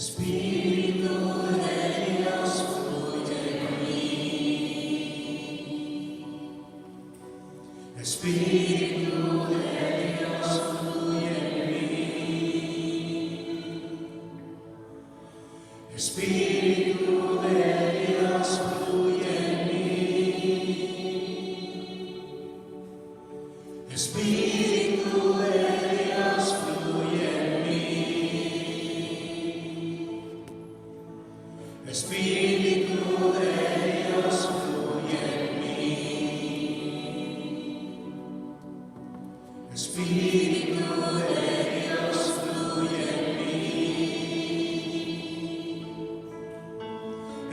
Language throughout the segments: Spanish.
Espíritu de Dios, fluye en mí. Espíritu de Dios, fluye en mí. Espíritu de Dios, fluye en mí. Espíritu de Dios, fluye en mí. Espíritu de Dios, fluye en mí. Espíritu de Dios, fluye en mí.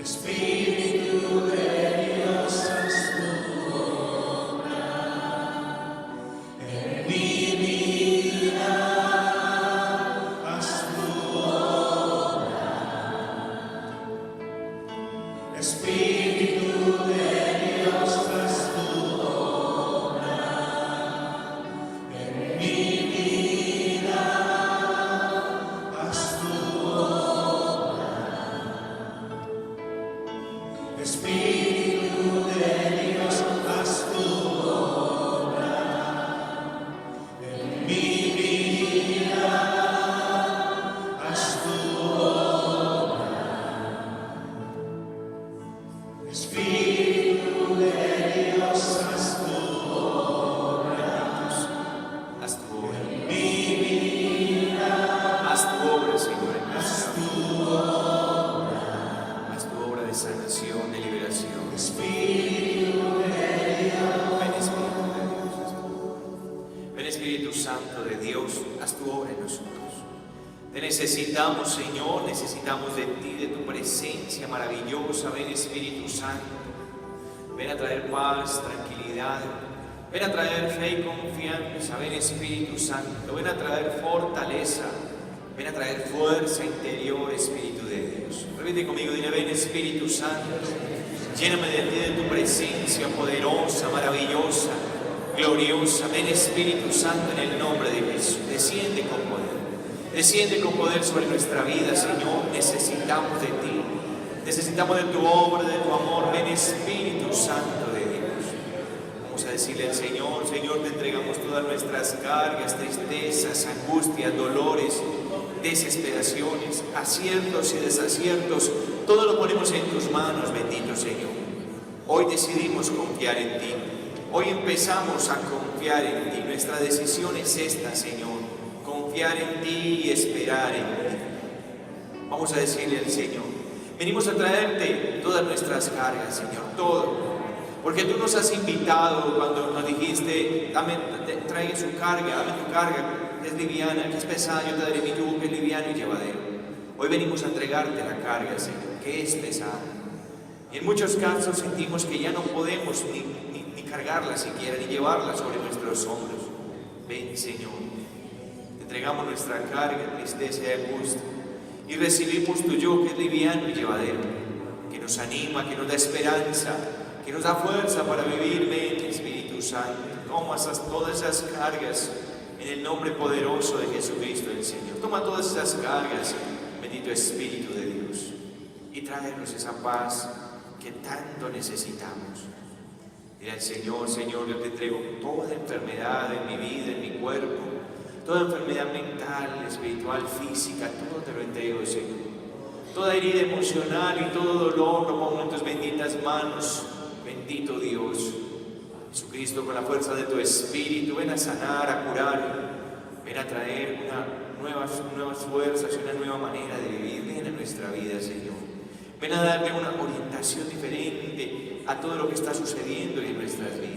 Espíritu de Dios, haz tu obra en mi vida. Haz tu obra. Espíritu de Dios, haz tu obra en mi vida. Haz tu obra. Espíritu de Dios, haz tu obra en mi vida. Haz tu obra. Espíritu de Dios, haz tu obra Haz tu obra, en mi vida. haz tu obra, Señor, Haz tu obra. haz tu obra de sanación, de liberación. Espíritu de Dios. Ven Espíritu de Dios, haz tu obra. Ven Espíritu Santo de Dios, haz tu obra en nosotros. Te necesitamos, Señor, necesitamos de ti, de tu presencia maravillosa. Ven Espíritu Santo, ven a traer paz, tranquilidad, ven a traer fe y confianza. Ven Espíritu Santo, ven a traer fortaleza, ven a traer fuerza interior, Espíritu de Dios. Repite conmigo, dile, ven Espíritu Santo, lléname de ti, de tu presencia poderosa, maravillosa, gloriosa. Ven Espíritu Santo en el nombre de Jesús, desciende con poder. Desciende con poder sobre nuestra vida, Señor. Necesitamos de ti. Necesitamos de tu obra, de tu amor. Ven Espíritu Santo de Dios. Vamos a decirle al Señor, Señor, te entregamos todas nuestras cargas, tristezas, angustias, dolores, desesperaciones, aciertos y desaciertos. Todo lo ponemos en tus manos, bendito Señor. Hoy decidimos confiar en ti. Hoy empezamos a confiar en ti. Nuestra decisión es esta, Señor. Confiar en ti y esperar en ti. Vamos a decirle al Señor, venimos a traerte todas nuestras cargas, Señor, todo. Porque tú nos has invitado cuando nos dijiste, trae su carga, dame tu carga, que es liviana, que es pesada, yo te daré mi yugo, que es liviano y llevadero. Hoy venimos a entregarte la carga, Señor, que es pesada. Y en muchos casos sentimos que ya no podemos ni cargarla siquiera, ni llevarla sobre nuestros hombros. Ven, Señor. Entregamos nuestra carga, tristeza y angustia y recibimos tu yugo, que es liviano y llevadero, que nos anima, que nos da esperanza, que nos da fuerza para vivir. Ven, Espíritu Santo, toma todas esas cargas en el nombre poderoso de Jesucristo el Señor. Toma todas esas cargas, bendito Espíritu de Dios, y tráenos esa paz que tanto necesitamos. Dile al Señor, Señor, yo te entrego toda enfermedad en mi vida, en mi cuerpo, toda enfermedad mental, espiritual, física, todo te lo entrego, Señor. Toda herida emocional y todo dolor lo pongo en tus benditas manos, bendito Dios. Jesucristo, con la fuerza de tu Espíritu, ven a sanar, a curar, ven a traer nuevas fuerzas y una nueva manera de vivir. Ven a nuestra vida, Señor. Ven a darle una orientación diferente a todo lo que está sucediendo en nuestras vidas.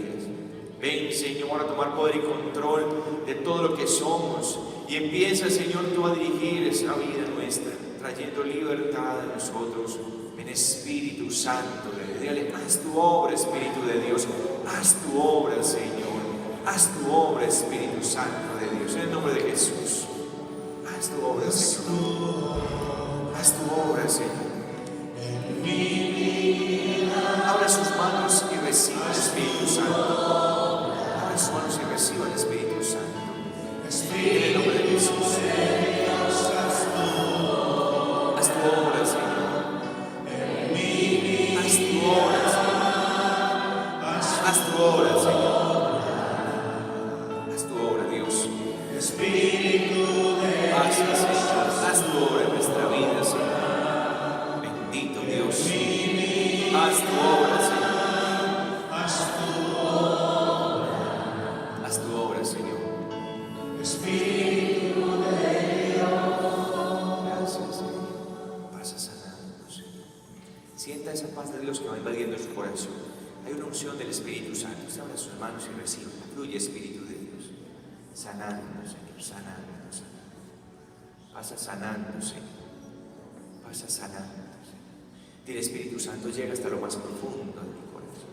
Ven, Señor, a tomar poder y control de todo lo que somos. Y empieza, Señor, tú a dirigir esa vida nuestra, trayendo libertad a nosotros. Ven, Espíritu Santo, dile, haz tu obra, Espíritu de Dios. Haz tu obra, Señor. Haz tu obra, Espíritu Santo de Dios. En el nombre de Jesús. Haz tu obra, Señor. Haz tu obra, Señor. En mi vida. Abra sus manos y reciba el Espíritu Santo. Abra sus manos y reciba el Espíritu Santo. En el nombre de Jesús. Espíritu de Dios, haz tu obra. Haz Gracias, Señor. Haz tu obra en nuestra vida, Señor. Bendito Dios. Haz tu obra, Señor. Haz tu obra, Señor. Espíritu de Gracias, Señor. Pasa sanando, Señor. Sienta esa paz de Dios que va invadiendo su corazón. Hay una unción del Espíritu Santo. Usted abra sus manos y reciba. Fluye Espíritu de Dios. Sanando, Señor. Sanando, Señor. Pasa sanando, Señor. Pasa sanando, Señor. Dile, Espíritu Santo, llega hasta lo más profundo de mi corazón.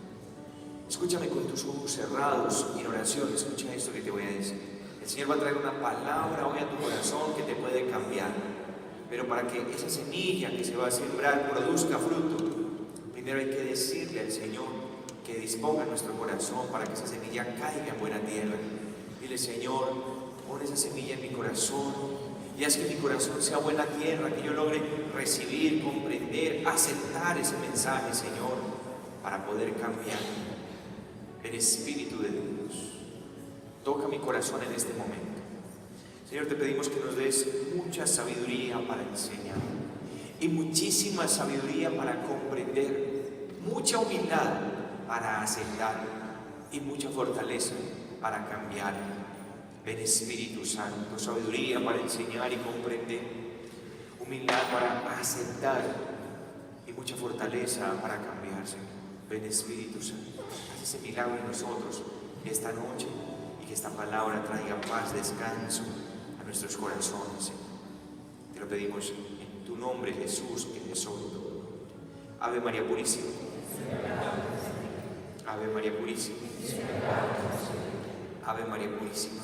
Escúchame con tus ojos cerrados y en oración. Escucha esto que te voy a decir. El Señor va a traer una palabra hoy a tu corazón que te puede cambiar. Pero para que esa semilla que se va a sembrar produzca fruto, primero hay que decirle al Señor que disponga nuestro corazón para que esa semilla caiga en buena tierra. Dile, Señor, pon esa semilla en mi corazón y haz que mi corazón sea buena tierra, que yo logre recibir, comprender, aceptar ese mensaje, Señor, para poder cambiar. El Espíritu de Dios toca mi corazón en este momento. Señor, te pedimos que nos des mucha sabiduría para enseñar y muchísima sabiduría para comprender, mucha humildad para aceptar y mucha fortaleza para cambiar. Ven, Espíritu Santo, sabiduría para enseñar y comprender, humildad para aceptar y mucha fortaleza para cambiar, Señor. Ven, Espíritu Santo, haz ese milagro en nosotros esta noche y que esta palabra traiga paz, descanso a nuestros corazones, Señor. Te lo pedimos en tu nombre, Jesús, que eres santo. Ave María Purísima. Ave María Purísima. Ave María Purísima.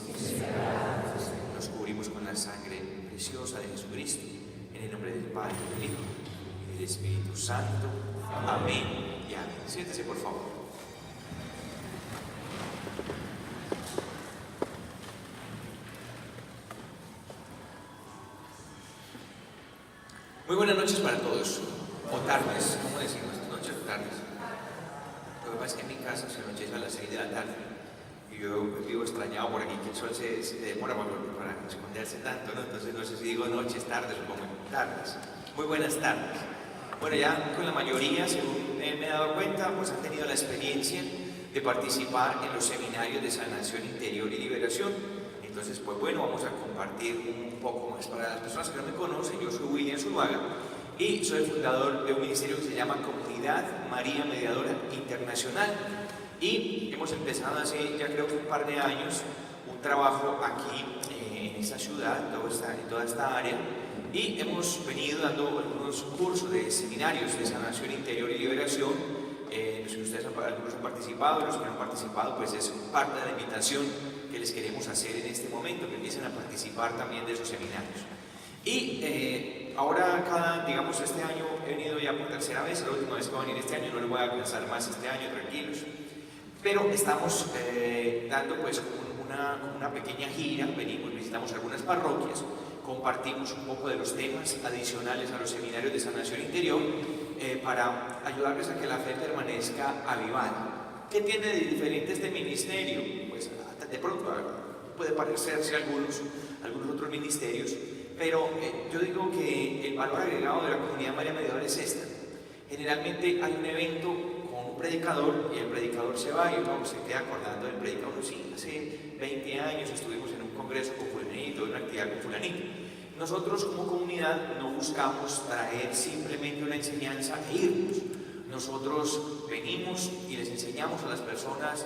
Nos cubrimos con la sangre preciosa de Jesucristo, en el nombre del Padre, del Hijo y del Espíritu Santo. Amén y amén. Siéntese, por favor. Muy buenas noches para todos, o tardes, ¿cómo decimos? Noches o tardes. Lo que pasa es que en mi casa se anochece a las 6 de la tarde y yo vivo extrañado por aquí, que el sol se demora para esconderse tanto, ¿no? Entonces no sé si digo noches, tardes o como tardes. Muy buenas tardes. Bueno, ya con la mayoría, según me he dado cuenta, pues han tenido la experiencia de participar en los seminarios de sanación interior y liberación. Entonces, pues bueno, vamos a compartir un poco más. Para las personas que no me conocen, yo soy William Zuluaga y soy el fundador de un ministerio que se llama Comunidad María Mediadora Internacional. Y hemos empezado hace ya creo que un par de años un trabajo aquí en esta ciudad, en toda esta área, y hemos venido dando algunos cursos de seminarios de sanación interior y liberación. Los que ustedes algunos han participado, los que no han participado, pues es parte de la invitación que les queremos hacer en este momento, que empiecen a participar también de esos seminarios. Y ahora digamos, este año he venido ya por tercera vez, la última vez que voy a venir este año, no le voy a alcanzar más este año, tranquilos. Pero estamos dando pues una pequeña gira, venimos, visitamos algunas parroquias, compartimos un poco de los temas adicionales a los seminarios de sanación interior para ayudarles a que la fe permanezca avivada. ¿Qué tiene de diferente este ministerio? Pues de pronto puede parecerse a algunos otros ministerios, pero yo digo que el valor agregado de la Comunidad María Mediadora es esta. Generalmente hay un evento con un predicador y el predicador se va y uno se queda acordando del predicador. Sí, hace 20 años estuvimos en un congreso con fulanito, en una actividad con fulanito. Nosotros como comunidad no buscamos traer simplemente una enseñanza e irnos. Nosotros venimos y les enseñamos a las personas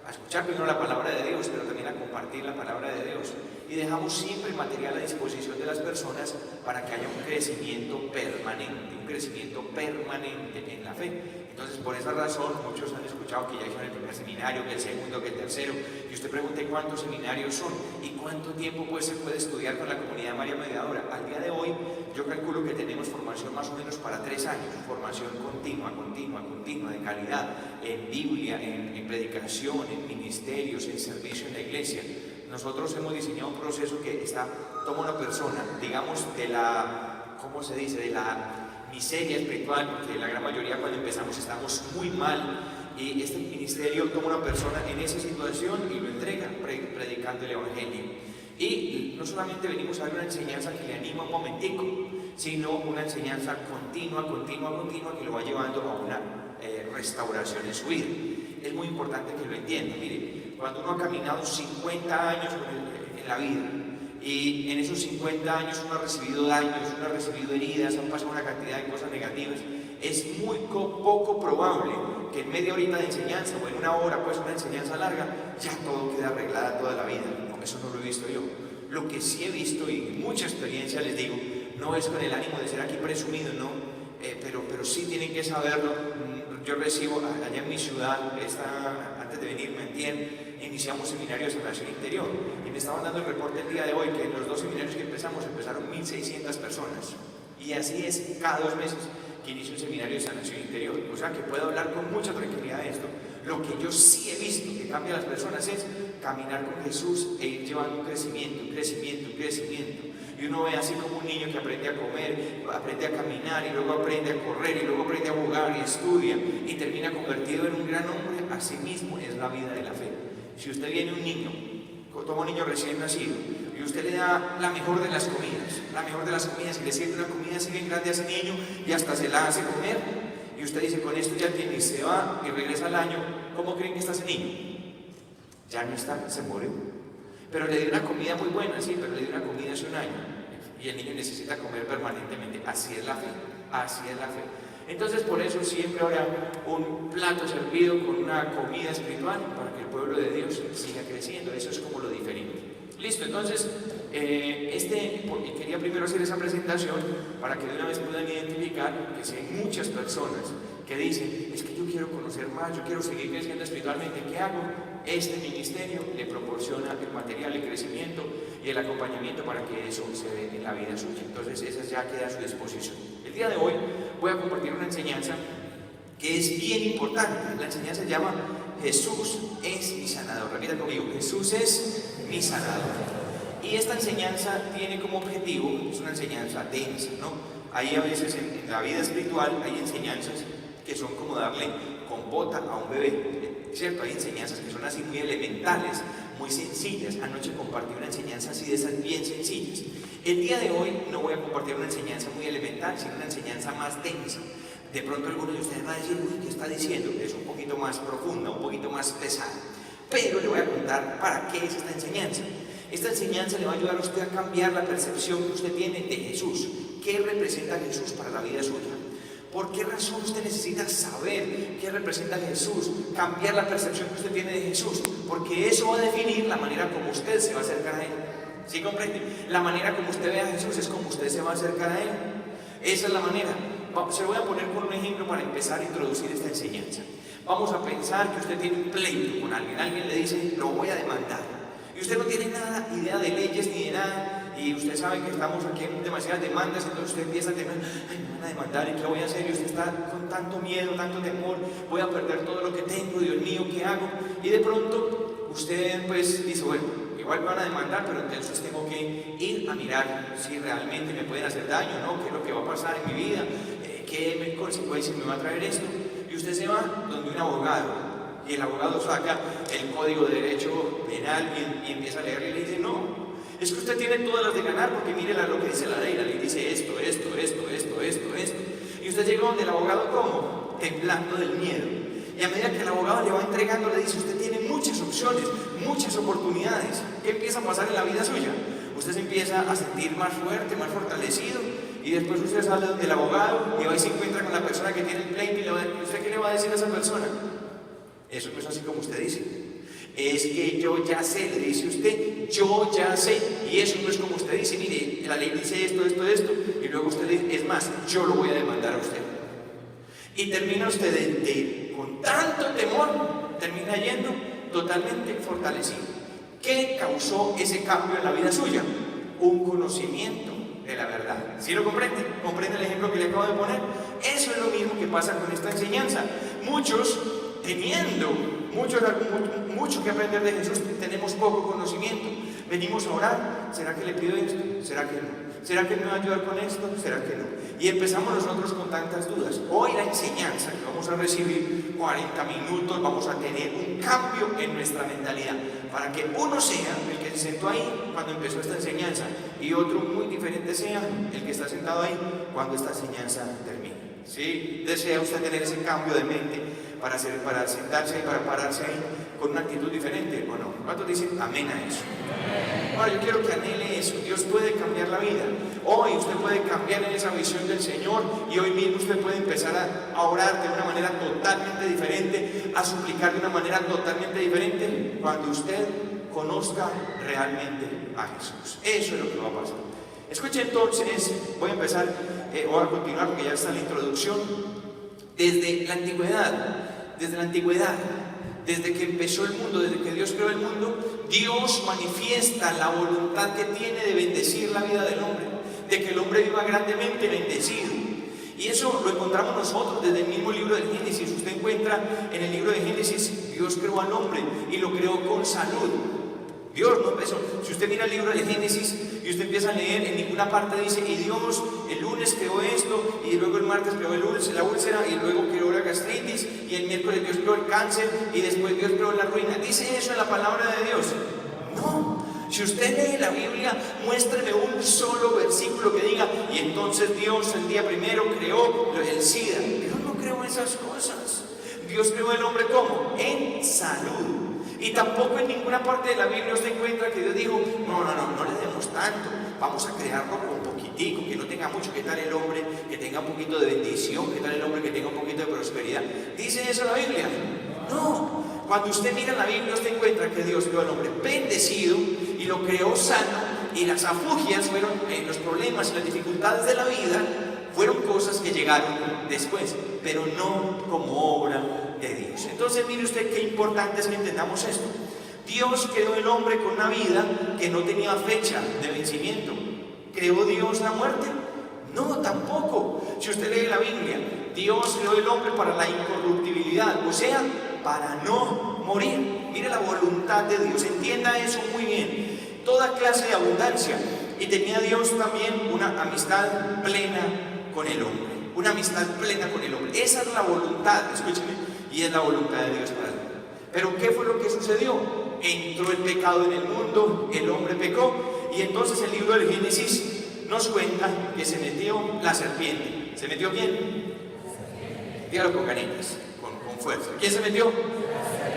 a escuchar primero la palabra de Dios, pero también a compartir la palabra de Dios. Y dejamos siempre material a disposición de las personas para que haya un crecimiento permanente en la fe. Entonces, por esa razón, muchos han escuchado que ya hicieron el primer seminario, que el segundo, que el tercero, y usted pregunte cuántos seminarios son y cuánto tiempo se puede estudiar con la Comunidad María Mediadora. Al día de hoy, yo calculo que tenemos formación más o menos para 3 años, formación continua, de calidad, en Biblia, en predicación, en ministerios, en servicio en la iglesia. Nosotros hemos diseñado un proceso que toma una persona, digamos, de la, ¿cómo se dice?, de la miseria espiritual, porque la gran mayoría cuando empezamos estamos muy mal, y este ministerio toma una persona en esa situación y lo entrega predicando el Evangelio. Y no solamente venimos a ver una enseñanza que le anima un momentico, sino una enseñanza continua que lo va llevando a una restauración en su vida. Es muy importante que lo entienda. Mire, cuando uno ha caminado 50 años en la vida, y en esos 50 años uno ha recibido daños, uno ha recibido heridas, han pasado una cantidad de cosas negativas, es muy poco probable que en media horita de enseñanza o en una hora, pues una enseñanza larga, ya todo quede arreglada toda la vida. No, eso no lo he visto yo. Lo que sí he visto y mucha experiencia les digo, no es con el ánimo de ser aquí presumido, no, pero sí tienen que saberlo. Yo recibo allá en mi ciudad, antes de venir, iniciamos seminario de sanación interior y me estaban dando el reporte el día de hoy que en los 2 seminarios que empezaron 1.600 personas, y así es cada 2 meses que inicio un seminario de sanación interior. O sea que puedo hablar con mucha tranquilidad de esto. Lo que yo sí he visto que cambia a las personas es caminar con Jesús e ir llevando un crecimiento. Y uno ve así como un niño que aprende a comer, aprende a caminar y luego aprende a correr y luego aprende a jugar y estudia y termina convertido en un gran hombre. Así mismo es la vida de la fe. Si usted viene un niño, toma un niño recién nacido y usted le da la mejor de las comidas y le sirve una comida así bien grande a ese niño y hasta se la hace comer y usted dice con esto ya tiene y se va y regresa al año, ¿cómo creen que está ese niño? Ya no está, se murió. Pero le dio una comida muy buena, sí, pero le dio una comida hace un año y el niño necesita comer permanentemente. Así es la fe. Entonces por eso siempre habrá un plato servido con una comida espiritual para que el pueblo de Dios siga creciendo. Eso es como lo diferente. Listo, entonces quería primero hacer esa presentación para que de una vez puedan identificar que si hay muchas personas que dicen, es que yo quiero conocer más, yo quiero seguir creciendo espiritualmente, ¿qué hago? Este ministerio le proporciona el material de crecimiento y el acompañamiento para que eso se dé en la vida suya. Entonces esa ya queda a su disposición. El día de hoy voy a compartir una enseñanza que es bien importante. La enseñanza se llama Jesús es mi sanador. Repita conmigo, Jesús es mi sanador. Y esta enseñanza tiene como objetivo, es una enseñanza densa, ¿no? Hay a veces en la vida espiritual hay enseñanzas que son como darle compota a un bebé, ¿cierto? Hay enseñanzas que son así muy elementales, muy sencillas. Anoche compartí una enseñanza así de esas bien sencillas. El día de hoy no voy a compartir una enseñanza muy elemental, sino una enseñanza más densa. De pronto algunos de ustedes van a decir, uy, ¿qué está diciendo? Es un poquito más profunda, un poquito más pesada. Pero le voy a contar para qué es esta enseñanza. Esta enseñanza le va a ayudar a usted a cambiar la percepción que usted tiene de Jesús. ¿Qué representa Jesús para la vida suya? ¿Por qué razón usted necesita saber qué representa Jesús? Cambiar la percepción que usted tiene de Jesús. Porque eso va a definir la manera como usted se va a acercar a Él. ¿Sí comprende? La manera como usted ve a Jesús es como usted se va a acercar a Él. Esa es la manera. Se lo voy a poner con un ejemplo para empezar a introducir esta enseñanza. Vamos a pensar que usted tiene un pleito con alguien. Alguien le dice, lo voy a demandar. Y usted no tiene nada, idea de leyes ni de nada. Y usted sabe que estamos aquí en demasiadas demandas. Entonces usted empieza a temer, ay, me van a demandar, ¿y qué voy a hacer? Y usted está con tanto miedo, tanto temor. Voy a perder todo lo que tengo, Dios mío, ¿qué hago? Y de pronto usted pues dice, bueno, igual me van a demandar, pero entonces tengo que ir a mirar si realmente me pueden hacer daño, ¿no? ¿Qué es lo que va a pasar en mi vida? ¿Qué consecuencias me va a traer esto? Y usted se va donde un abogado, y el abogado saca el Código de Derecho Penal y empieza a leerle y le dice, no, es que usted tiene todas las de ganar porque mire lo que dice la ley dice esto. Y usted llega donde el abogado, ¿cómo? Temblando del miedo. Y a medida que el abogado le va entregando, le dice, usted tiene muchas opciones, muchas oportunidades. ¿Qué empieza a pasar en la vida suya? Usted se empieza a sentir más fuerte, más fortalecido, y después usted sale donde el abogado y va y se encuentra con la persona que tiene el pleito y ¿usted qué le va a decir a esa persona? Eso no es así como usted dice. Es que yo ya sé, le dice usted, yo ya sé. Y eso no es como usted dice, mire, la ley dice esto. Y luego usted dice, es más, yo lo voy a demandar a usted. Y termina usted con tanto temor, termina yendo totalmente fortalecido. ¿Qué causó ese cambio en la vida suya? Un conocimiento de la verdad. ¿Sí lo comprende? ¿Comprende el ejemplo que le acabo de poner? Eso es lo mismo que pasa con esta enseñanza. Muchos, teniendo mucho que aprender de Jesús, tenemos poco conocimiento. Venimos a orar, ¿será que le pido esto? ¿Será que no? ¿Será que me va a ayudar con esto? ¿Será que no? Y empezamos nosotros con tantas dudas. Hoy la enseñanza que vamos a recibir, 40 minutos, vamos a tener un cambio en nuestra mentalidad, para que uno sea el que sentó ahí cuando empezó esta enseñanza y otro muy diferente sea el que está sentado ahí cuando esta enseñanza termine. ¿Sí? ¿Desea usted tener ese cambio de mente para sentarse y para pararse ahí con una actitud diferente o no? ¿Cuántos dicen amén a eso? Ahora yo quiero que anhele eso. Dios puede cambiar la vida. Hoy usted puede cambiar en esa visión del Señor y hoy mismo usted puede empezar a orar de una manera totalmente diferente, a suplicar de una manera totalmente diferente cuando usted conozca realmente a Jesús. Eso es lo que va a pasar. Escuche entonces, voy a empezar, voy a continuar porque ya está la introducción. Desde la antigüedad, desde que empezó el mundo, desde que Dios creó el mundo, Dios manifiesta la voluntad que tiene de bendecir la vida del hombre, de que el hombre viva grandemente bendecido. Y eso lo encontramos nosotros desde el mismo libro del Génesis. Usted encuentra en el libro de Génesis, Dios creó al hombre y lo creó con salud. Dios no empezó. Si usted mira el libro de Génesis y usted empieza a leer, en ninguna parte dice, y Dios el lunes creó esto, y luego el martes creó la úlcera, y luego creó la gastritis, y el miércoles Dios creó el cáncer, y después Dios creó la ruina. ¿Dice eso en la palabra de Dios? No. Si usted lee la Biblia, muéstreme un solo versículo que diga, y entonces Dios el día primero creó el SIDA. Dios no creó esas cosas. Dios creó el hombre ¿cómo? En salud. Y tampoco en ninguna parte de la Biblia usted encuentra que Dios dijo, no le demos tanto, vamos a crearlo con poquitico, que no tenga mucho, que tal el hombre, que tenga un poquito de bendición, que tal el hombre que tenga un poquito de prosperidad. ¿Dice eso la Biblia? No. Cuando usted mira la Biblia, usted encuentra que Dios creó al hombre bendecido y lo creó sano, y las afugias fueron los problemas y las dificultades de la vida, fueron cosas que llegaron después, pero no como obra de Dios. Entonces mire usted qué importante es que entendamos esto. Dios creó el hombre con una vida que no tenía fecha de vencimiento. ¿Creó Dios la muerte? No, tampoco. Si usted lee la Biblia, Dios creó el hombre para la incorruptibilidad, o sea, para no morir. Mire la voluntad de Dios, entienda eso muy bien. Toda clase de abundancia. Y tenía Dios también una amistad plena con el hombre. Una amistad plena con el hombre. Esa es la voluntad, escúcheme, y es la voluntad de Dios para el hombre. Pero ¿qué fue lo que sucedió? Entró el pecado en el mundo, el hombre pecó, y entonces el libro del Génesis nos cuenta que se metió la serpiente. ¿Se metió quién? Dígalo con ganitas, con fuerza. ¿Quién se metió?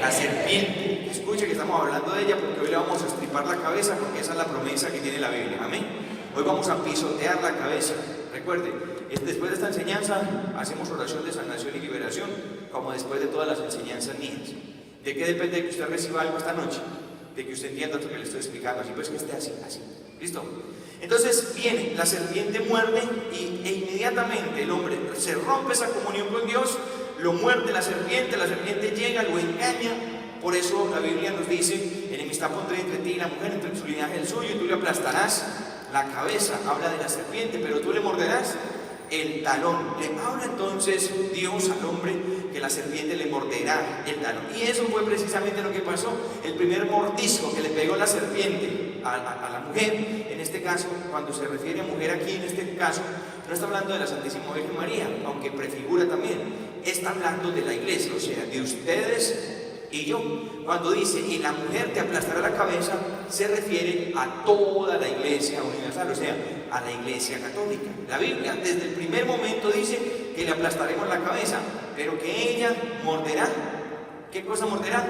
La serpiente. Escuche que estamos hablando de ella porque hoy le vamos a estripar la cabeza, porque esa es la promesa que tiene la Biblia. Amén. Hoy vamos a pisotear la cabeza. Recuerde, después de esta enseñanza hacemos oración de sanación y liberación, como después de todas las enseñanzas mías. ¿De qué depende que usted reciba algo esta noche? De que usted entienda lo que le estoy explicando, así pues que esté así. ¿Listo? Entonces viene, la serpiente muerde e inmediatamente el hombre se rompe esa comunión con Dios, lo muerde la serpiente llega, lo engaña. Por eso la Biblia nos dice, enemistad pondré entre ti y la mujer, entre su linaje y el suyo, y tú le aplastarás la cabeza. Habla de la serpiente, pero tú le morderás el talón. Le habla entonces Dios al hombre que la serpiente le morderá el talón. Y eso fue precisamente lo que pasó. El primer mordisco que le pegó la serpiente a la mujer, en este caso, cuando se refiere a mujer aquí, en este caso, no está hablando de la Santísima Virgen María, aunque prefigura también, está hablando de la iglesia, o sea, de ustedes y yo. Cuando dice, y la mujer te aplastará la cabeza, se refiere a toda la iglesia universal, o sea, a la iglesia católica. La Biblia desde el primer momento dice que le aplastaremos la cabeza, pero que ella morderá. ¿Qué cosa morderá?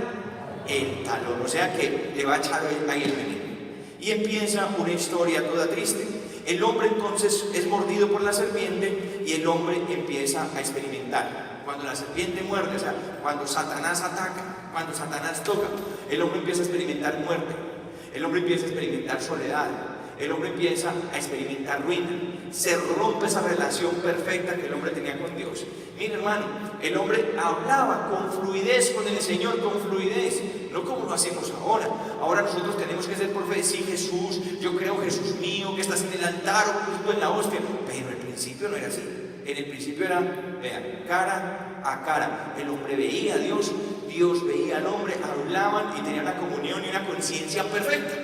El talón, o sea que le va a echar ahí el veneno. Y empieza una historia toda triste. El hombre entonces es mordido por la serpiente y el hombre empieza a experimentar. Cuando la serpiente muerde, o sea, cuando Satanás ataca, cuando Satanás toca, el hombre empieza a experimentar muerte, el hombre empieza a experimentar soledad, el hombre empieza a experimentar ruina. Se rompe esa relación perfecta que el hombre tenía con Dios. Mira, hermano, el hombre hablaba con fluidez con el Señor, con fluidez, no como lo hacemos ahora. Ahora nosotros tenemos que ser por fe, sí, Jesús, yo creo, Jesús mío, que estás en el altar o justo en la hostia. Pero al principio no era así. En el principio era, vean, cara a cara. El hombre veía a Dios, Dios veía al hombre, hablaban y tenían una comunión y una conciencia perfecta.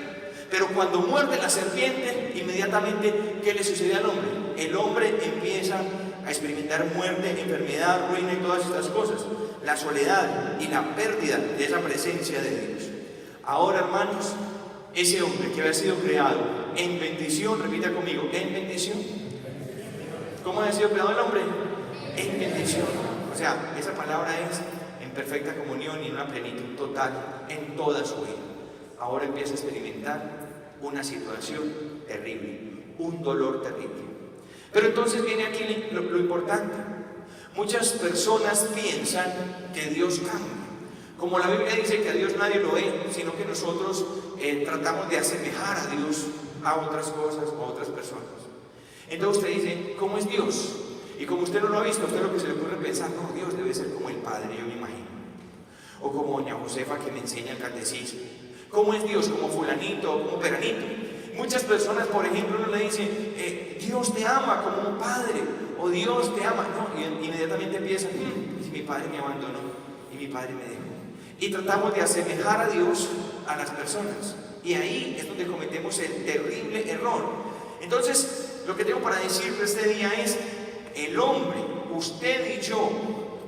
Pero cuando muerde la serpiente, inmediatamente, ¿qué le sucede al hombre? El hombre empieza a experimentar muerte, enfermedad, ruina y todas estas cosas. La soledad y la pérdida de esa presencia de Dios. Ahora, hermanos, ese hombre que había sido creado en bendición, repita conmigo, en bendición. ¿Cómo había sido creado el hombre? En bendición. O sea, esa palabra es en perfecta comunión y en una plenitud total en toda su vida. Ahora empieza a experimentar una situación terrible, un dolor terrible. Pero entonces viene aquí lo importante. Muchas personas piensan que Dios cambia. Como la Biblia dice que a Dios nadie lo ve, sino que nosotros tratamos de asemejar a Dios a otras cosas o a otras personas. Entonces usted dice, ¿cómo es Dios? Y como usted no lo ha visto, a usted lo que se le ocurre pensar, no, Dios debe ser como el Padre, yo me imagino. O como doña Josefa que me enseña el catecismo. ¿Cómo es Dios? Como fulanito o como peranito. Muchas personas, por ejemplo, no le dicen, Dios te ama como un padre, o Dios te ama. No, y inmediatamente piensan, si mi padre me abandonó y mi padre me dejó. Y tratamos de asemejar a Dios a las personas. Y ahí es donde cometemos el terrible error. Entonces, lo que tengo para decirle este día es, el hombre, usted y yo,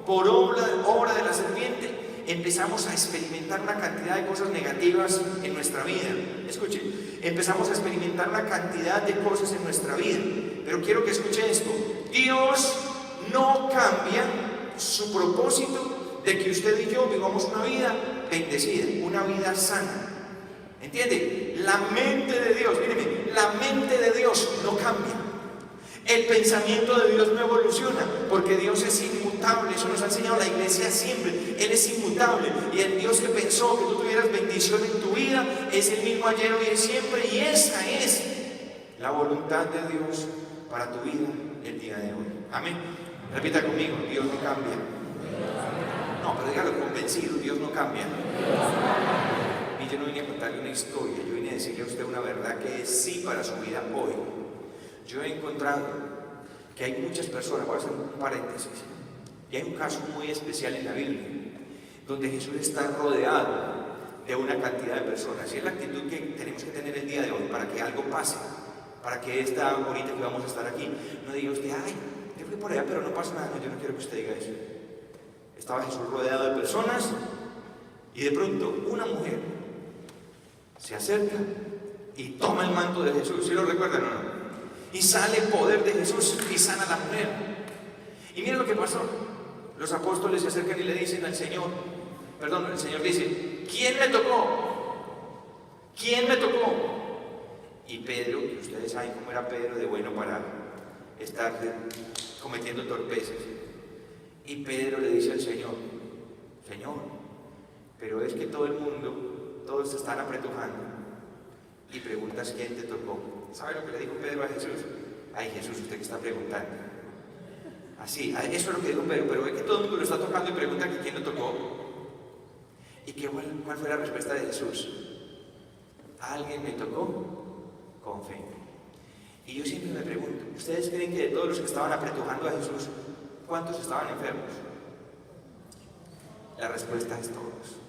por obra de la serpiente, empezamos a experimentar una cantidad de cosas negativas en nuestra vida. Escuche, empezamos a experimentar una cantidad de cosas en nuestra vida. Pero quiero que escuche esto. Dios no cambia su propósito de que usted y yo vivamos una vida bendecida, una vida sana. ¿Entiende? La mente de Dios, míreme, la mente de Dios no cambia. El pensamiento de Dios no evoluciona, porque Dios es inmutable. Eso nos ha enseñado la iglesia siempre. Él es inmutable. Y el Dios que pensó que tú tuvieras bendición en tu vida es el mismo ayer, hoy y siempre. Y esa es la voluntad de Dios para tu vida el día de hoy. Amén. Repita conmigo, Dios no cambia. No, pero dígalo convencido, Dios no cambia. Y yo no vine a contarle una historia, yo vine a decirle a usted una verdad que es sí para su vida hoy. Yo he encontrado que hay muchas personas, voy a hacer un paréntesis, y hay un caso muy especial en la Biblia, donde Jesús está rodeado de una cantidad de personas, y es la actitud que tenemos que tener el día de hoy para que algo pase, para que esta ahorita que vamos a estar aquí, no diga usted, ay, yo fui por allá pero no pasa nada. No, yo no quiero que usted diga eso. Estaba Jesús rodeado de personas, y de pronto una mujer se acerca y toma el manto de Jesús. ¿Sí lo recuerdan o no? Y sale el poder de Jesús y sana a la mujer. Y miren lo que pasó. Los apóstoles se acercan y le dicen al Señor, el Señor dice, ¿quién me tocó? ¿Quién me tocó? Y Pedro, que ustedes saben cómo era Pedro de bueno para estar cometiendo torpezas. Y Pedro le dice al Señor, Señor, pero es que todo el mundo, todos se están apretujando. Y preguntas quién te tocó. ¿Sabe lo que le dijo Pedro a Jesús? Ay, Jesús, usted que está preguntando. Así, eso es lo que dijo Pedro, pero ve que todo el mundo lo está tocando y pregunta que quién lo tocó. ¿Y cuál fue la respuesta de Jesús? Alguien me tocó con fe. Y yo siempre me pregunto, ¿ustedes creen que de todos los que estaban apretujando a Jesús, cuántos estaban enfermos? La respuesta es todos.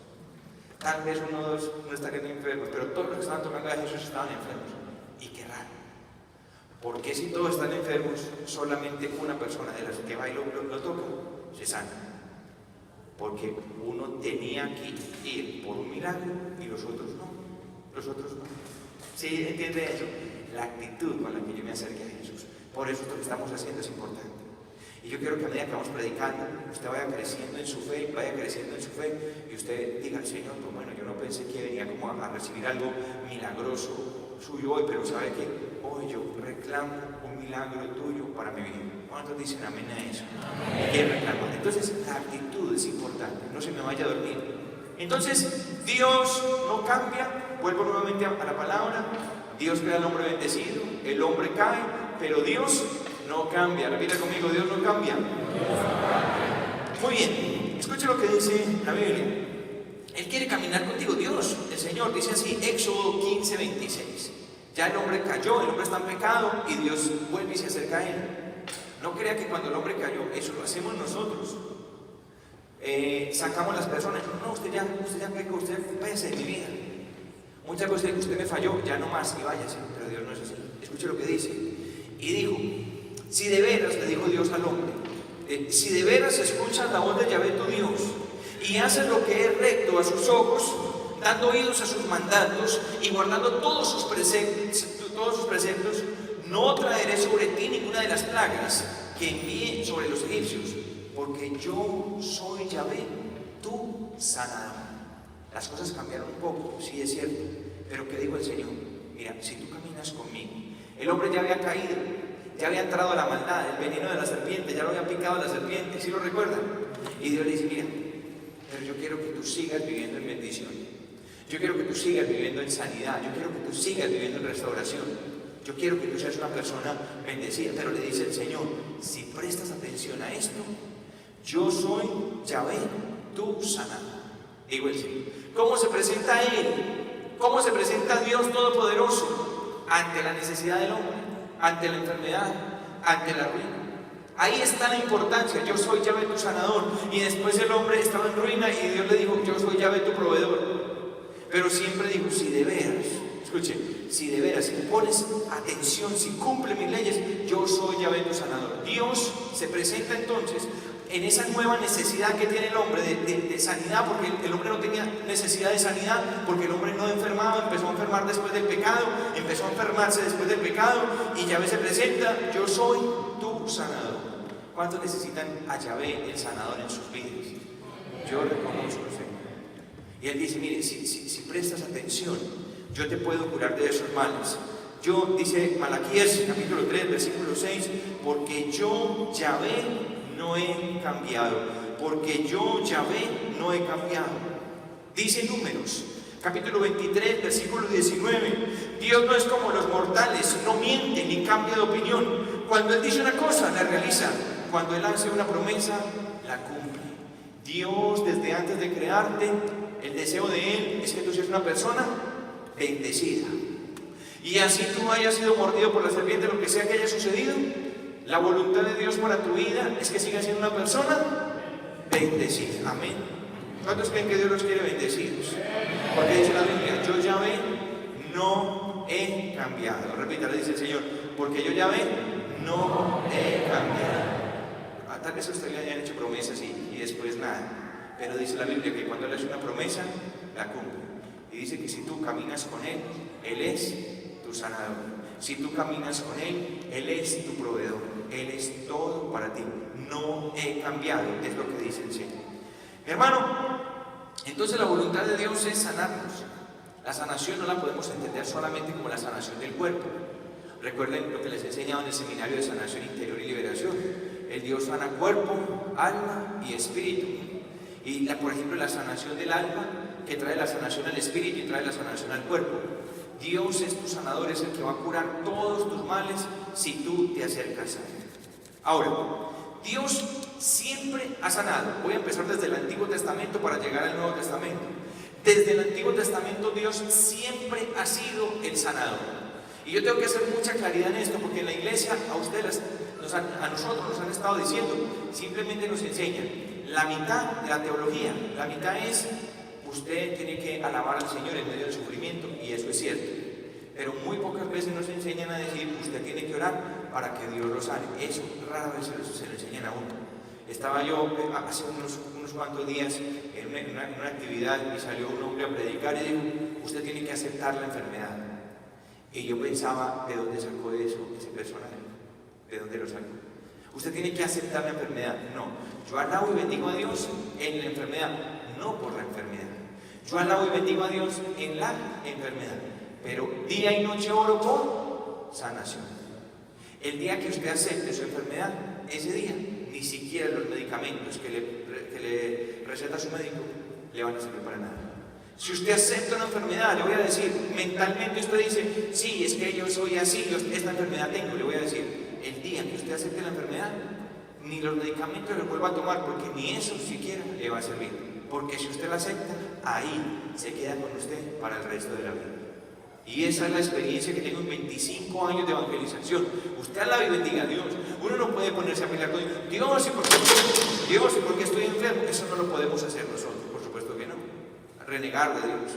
Tal vez uno o dos no estarían enfermos, pero todos los que estaban tocando a Jesús estaban enfermos. Y qué raro. ¿Por qué si todos están enfermos, solamente una persona de las que va y lo toca, se sana? Porque uno tenía que ir por un milagro y los otros no. Los otros no. ¿Sí entiende eso? La actitud con la que yo me acerque a Jesús. Por eso lo que estamos haciendo es importante. Y yo quiero que a medida que vamos predicando, usted vaya creciendo en su fe, y usted diga al Señor, pues bueno, yo no pensé que venía como a recibir algo milagroso suyo hoy, pero ¿sabe qué? Hoy yo reclamo un milagro tuyo para mi vida. ¿Cuántos dicen amén a eso? ¿Quién reclama? Entonces, la actitud es importante, no se me vaya a dormir. Entonces, Dios no cambia, vuelvo nuevamente a la palabra, Dios crea al hombre bendecido, el hombre cae, pero Dios no cambia. Repita conmigo, Dios no cambia. Muy bien, escuche lo que dice la Biblia. Él quiere caminar contigo, Dios, el Señor, dice así, Éxodo 15:26. Ya el hombre cayó, el hombre está en pecado y Dios vuelve y se acerca a él. No crea que cuando el hombre cayó, eso lo hacemos nosotros. Sacamos las personas, no, usted ya pecó, usted váyase de mi vida. Muchas veces usted me falló, ya no más y váyase, pero Dios no es así. Escuche lo que dice. Y dijo, si de veras, le dijo Dios al hombre, si de veras escuchas la voz de Yahvé tu Dios y haces lo que es recto a sus ojos, dando oídos a sus mandatos y guardando todos sus preceptos, no traeré sobre ti ninguna de las plagas que envíe sobre los egipcios, porque yo soy Yahvé, tu sanador. Las cosas cambiaron un poco, sí es cierto, pero ¿qué dijo el Señor? Mira, si tú caminas conmigo, el hombre ya había caído, ya había entrado a la maldad, el veneno de la serpiente, ya lo había picado la serpiente, ¿sí lo recuerdan? Y Dios le dice, mira, pero yo quiero que tú sigas viviendo en bendición, yo quiero que tú sigas viviendo en sanidad, yo quiero que tú sigas viviendo en restauración, yo quiero que tú seas una persona bendecida. Pero le dice el Señor, si prestas atención a esto, yo soy Yahvé, tu sanador. Digo el Señor. ¿Cómo se presenta Él? ¿Cómo se presenta Dios Todopoderoso? Ante la necesidad del hombre, ante la enfermedad, ante la ruina. Ahí está la importancia, yo soy Yahvé tu sanador. Y después el hombre estaba en ruina y Dios le dijo, yo soy Yahvé tu proveedor. Pero siempre dijo, si de veras, escuche, si de veras, si pones atención, si cumple mis leyes, yo soy Yahvé tu sanador. Dios se presenta entonces en esa nueva necesidad que tiene el hombre de sanidad, porque el hombre no tenía necesidad de sanidad, porque el hombre no enfermaba, empezó a enfermar después del pecado, empezó a enfermarse después del pecado, y Yahvé se presenta, yo soy tu sanador. ¿Cuántos necesitan a Yahvé, el sanador, en sus vidas? Yo reconozco, Señor. Y Él dice, mire, si prestas atención, yo te puedo curar de esos males. Yo, dice Malaquías, capítulo 3, versículo 6, porque yo, Yahvé, no he cambiado, porque yo, Yahvé, no he cambiado. Dice Números, capítulo 23, versículo 19, Dios no es como los mortales, no miente ni cambia de opinión. Cuando Él dice una cosa, la realiza. Cuando Él hace una promesa, la cumple. Dios, desde antes de crearte, el deseo de Él es que tú seas una persona bendecida. Y así tú hayas sido mordido por la serpiente, lo que sea que haya sucedido, la voluntad de Dios para tu vida es que sigas siendo una persona bendecida. Amén. ¿Cuántos creen que Dios los quiere bendecidos? Porque dice la Biblia, yo Yahvé no he cambiado. Repítalo, dice el Señor, porque yo Yahvé no he cambiado. Tal vez a usted le hayan hecho promesas y después nada. Pero dice la Biblia que cuando Él hace una promesa, la cumple. Y dice que si tú caminas con Él, Él es tu sanador. Si tú caminas con Él, Él es tu proveedor. Él es todo para ti. No he cambiado, es lo que dice el Señor. Mi hermano, entonces la voluntad de Dios es sanarnos. La sanación no la podemos entender solamente como la sanación del cuerpo. Recuerden lo que les he enseñado en el seminario de sanación interior y liberación. El Dios sana cuerpo, alma y espíritu. Y por ejemplo la sanación del alma, que trae la sanación al espíritu y trae la sanación al cuerpo. Dios es tu sanador, es el que va a curar todos tus males si tú te acercas a Él. Ahora, Dios siempre ha sanado. Voy a empezar desde el Antiguo Testamento para llegar al Nuevo Testamento. Desde el Antiguo Testamento Dios siempre ha sido el sanador. Y yo tengo que hacer mucha claridad en esto, porque en la iglesia a nosotros nos han estado diciendo, simplemente nos enseñan la mitad de la teología, la mitad es, usted tiene que alabar al Señor en medio del sufrimiento, y eso es cierto, pero muy pocas veces nos enseñan a decir, usted tiene que orar para que Dios lo sane. Eso rara vez se lo enseñan a uno. Estaba yo hace unos cuantos días en una actividad y salió un hombre a predicar y dijo, usted tiene que aceptar la enfermedad. Y yo pensaba, ¿de dónde sacó eso ese personaje? ¿De dónde lo sacó? Usted tiene que aceptar la enfermedad. No, yo alabo y bendigo a Dios en la enfermedad, no por la enfermedad. Yo alabo y bendigo a Dios en la enfermedad, pero día y noche oro por sanación. El día que usted acepte su enfermedad, ese día, ni siquiera los medicamentos que le receta su médico le van a servir para nada. Si usted acepta una enfermedad, le voy a decir, mentalmente usted dice, sí, es que yo soy así, yo esta enfermedad tengo, le voy a decir, el día que usted acepte la enfermedad, ni los medicamentos los vuelva a tomar, porque ni eso siquiera le va a servir. Porque si usted la acepta, ahí se queda con usted para el resto de la vida. Y esa es la experiencia que tengo en 25 años de evangelización. Usted alaba y bendiga a Dios. Uno no puede ponerse a pelear con Dios, ¿y por qué estoy enfermo? Eso no lo podemos hacer nosotros, por supuesto que no. Renegar de Dios.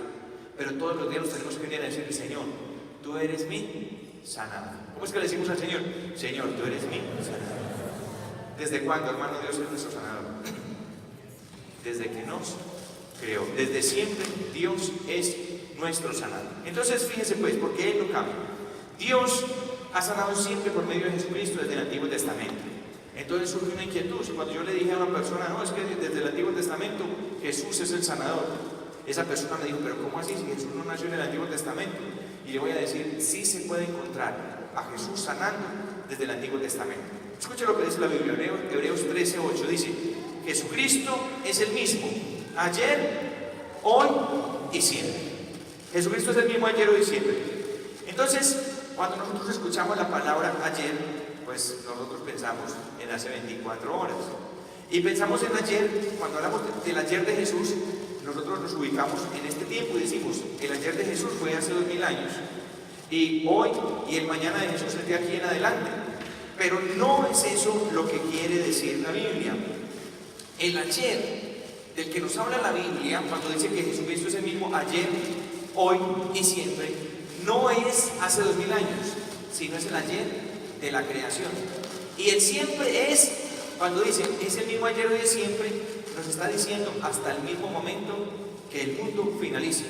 Pero todos los días nos tenemos que venir a decir, Señor, tú eres mi sanador. ¿Cómo es que le decimos al Señor? Señor, tú eres mi sanador. ¿Desde cuándo, hermano, Dios es nuestro sanador? Desde que nos creó. Desde siempre Dios es nuestro sanador. Entonces fíjense pues, porque Él no cambia. Dios ha sanado siempre por medio de Jesucristo desde el Antiguo Testamento. Entonces surge una inquietud. Cuando yo le dije a una persona, no, es que desde el Antiguo Testamento Jesús es el sanador, esa persona me dijo, pero ¿cómo así si Jesús no nació en el Antiguo Testamento? Y le voy a decir, sí se puede encontrar a Jesús sanando desde el Antiguo Testamento. Escuche lo que dice la Biblia, Hebreos 13:8, dice, Jesucristo es el mismo, ayer, hoy y siempre. Jesucristo es el mismo ayer, hoy y siempre. Entonces, cuando nosotros escuchamos la palabra ayer, pues nosotros pensamos en hace 24 horas. Y pensamos en ayer, cuando hablamos del ayer de Jesús, nosotros nos ubicamos en este tiempo y decimos, el ayer de Jesús fue hace 2000 años. Y hoy y el mañana de Jesús es de aquí en adelante. Pero no es eso lo que quiere decir la Biblia. El ayer del que nos habla la Biblia, cuando dice que Jesucristo es el mismo ayer, hoy y siempre, no es hace 2000 años, sino es el ayer de la creación. Y el siempre es, cuando dice, es el mismo ayer, hoy y siempre, nos está diciendo hasta el mismo momento que el mundo finalice.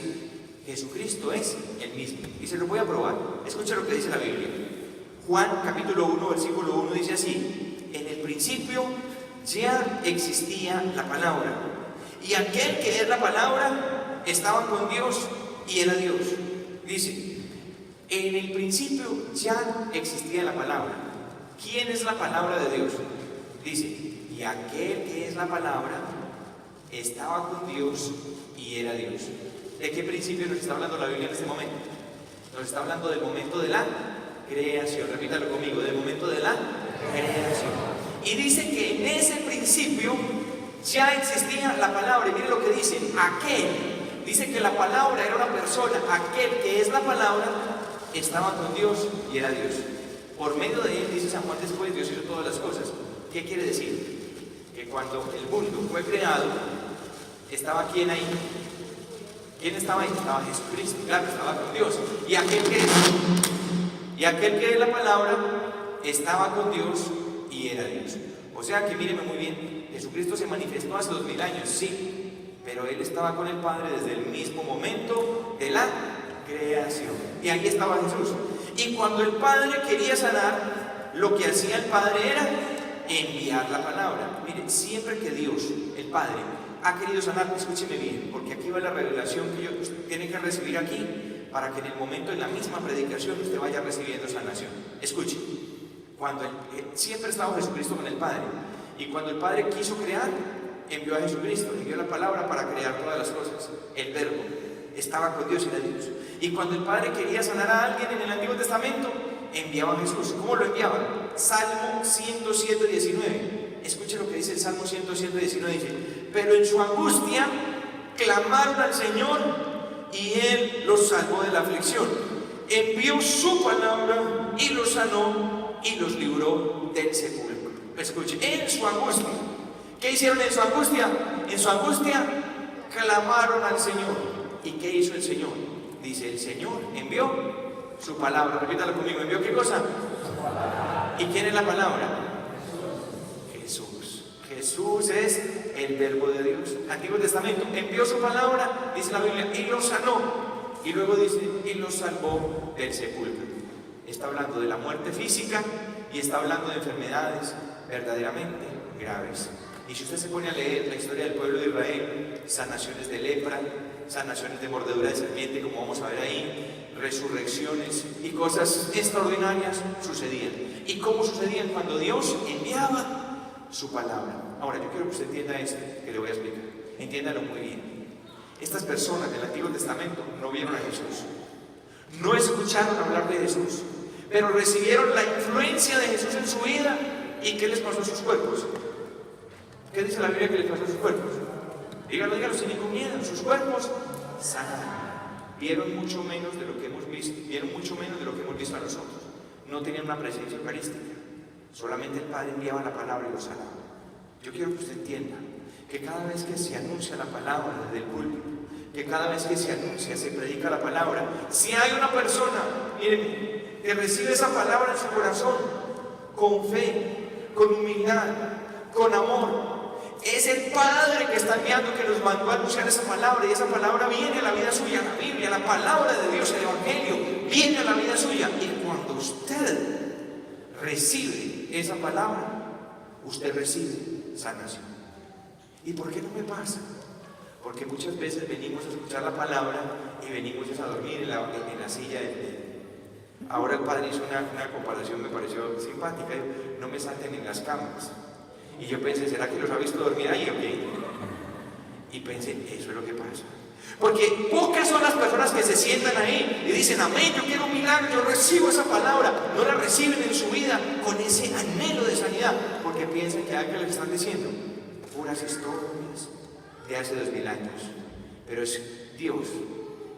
Jesucristo es el mismo. Y se lo voy a probar. Escucha lo que dice la Biblia. Juan capítulo 1, versículo 1 dice así, en el principio ya existía la palabra, y aquel que es la palabra estaba con Dios y era Dios. Dice, en el principio ya existía la palabra. ¿Quién es la palabra de Dios? Dice, y aquel que es la palabra estaba con Dios y era Dios. ¿De qué principio nos está hablando la Biblia en este momento? Nos está hablando del momento de la creación. Repítalo conmigo, del momento de la creación. Y dice que en ese principio ya existía la palabra. Y mire lo que dice, aquel. Dice que la palabra era una persona. Aquel que es la palabra estaba con Dios y era Dios. Por medio de él, dice San Juan después, Dios hizo todas las cosas. ¿Qué quiere decir? Que cuando el mundo fue creado, ¿estaba quién ahí? ¿Quién estaba ahí? Estaba Jesucristo, claro, estaba con Dios. Y aquel que es la palabra estaba con Dios y era Dios. O sea que míreme muy bien, Jesucristo se manifestó hace 2000 años, sí, pero Él estaba con el Padre desde el mismo momento de la creación. Y ahí estaba Jesús. Y cuando el Padre quería sanar, lo que hacía el Padre era enviar la palabra. Miren, siempre que Dios, el Padre, ha querido sanar, escúcheme bien, porque aquí va la revelación que usted tiene que recibir aquí, para que en el momento, en la misma predicación, usted vaya recibiendo sanación. Escuche, cuando siempre estaba Jesucristo con el Padre, y cuando el Padre quiso crear, envió a Jesucristo, envió la palabra para crear todas las cosas. El Verbo estaba con Dios y era Dios. Y cuando el Padre quería sanar a alguien en el Antiguo Testamento, enviaba a Jesús. ¿Cómo lo enviaban? Salmo 107, 19. Escuche lo que dice el Salmo 107, 19. Dice, pero en su angustia clamaron al Señor y Él los salvó de la aflicción. Envió su palabra y los sanó y los libró del sepulcro. Escuche, en su angustia. ¿Qué hicieron en su angustia? En su angustia clamaron al Señor. ¿Y qué hizo el Señor? Dice, el Señor envió su palabra. Repítalo conmigo, ¿envió qué cosa? ¿Y quién es la palabra? Jesús. Jesús es el Verbo de Dios. Antiguo Testamento, envió su palabra, dice la Biblia, y los sanó. Y luego dice, y los salvó del sepulcro. Está hablando de la muerte física y está hablando de enfermedades verdaderamente graves. Y si usted se pone a leer la historia del pueblo de Israel, sanaciones de lepra, sanaciones de mordedura de serpiente, como vamos a ver ahí, resurrecciones y cosas extraordinarias sucedían. ¿Y cómo sucedían? Cuando Dios enviaba su palabra. Ahora, yo quiero que usted entienda esto que le voy a explicar. Entiéndalo muy bien. Estas personas del Antiguo Testamento no vieron a Jesús, no escucharon hablar de Jesús, pero recibieron la influencia de Jesús en su vida. ¿Y qué les pasó a sus cuerpos? ¿Qué dice la Biblia que les pasó a sus cuerpos? Díganlo sin ningún miedo. Sus cuerpos sanaron. Vieron mucho menos de lo que hemos visto. Vieron mucho menos de lo que hemos visto a nosotros. No tenían una presencia eucarística. Solamente el Padre enviaba la palabra y los sanaba. Yo quiero que usted entienda que cada vez que se anuncia la palabra desde el púlpito, que cada vez que se anuncia, se predica la palabra, si hay una persona, miren, que recibe esa palabra en su corazón, con fe, con humildad, con amor, Es el Padre que está enviando, que nos mandó a anunciar esa palabra, y esa palabra viene a la vida suya. La Biblia, la palabra de Dios, el Evangelio, viene a la vida suya. Y cuando usted recibe esa palabra, usted recibe sanación. ¿Y por qué no me pasa? Porque muchas veces venimos a escuchar la palabra y venimos a dormir en la silla Ahora el padre hizo una comparación, me pareció simpática. No me salten en las camas. Y yo pensé, ¿será que los ha visto dormir ahí o qué? Y pensé, eso es lo que pasa. Porque pocas son las personas que se sientan ahí y dicen, amén, yo quiero un milagro, yo recibo esa palabra. No la reciben en su vida con ese anhelo de sanidad, porque piensan que algo les están diciendo puras historias de hace 2000 años. Pero es Dios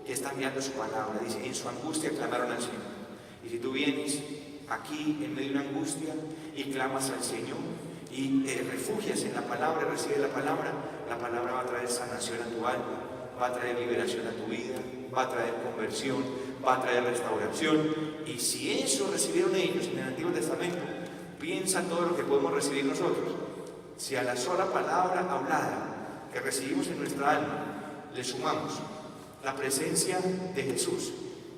que está enviando su palabra. Dice, en su angustia clamaron al Señor. Y si tú vienes aquí en medio de una angustia y clamas al Señor y te refugias en la palabra, recibes la palabra va a traer sanación a tu alma, va a traer liberación a tu vida, va a traer conversión, va a traer restauración. Y si eso recibieron ellos en el Antiguo Testamento, piensa todo lo que podemos recibir nosotros. Si a la sola palabra hablada que recibimos en nuestra alma le sumamos la presencia de Jesús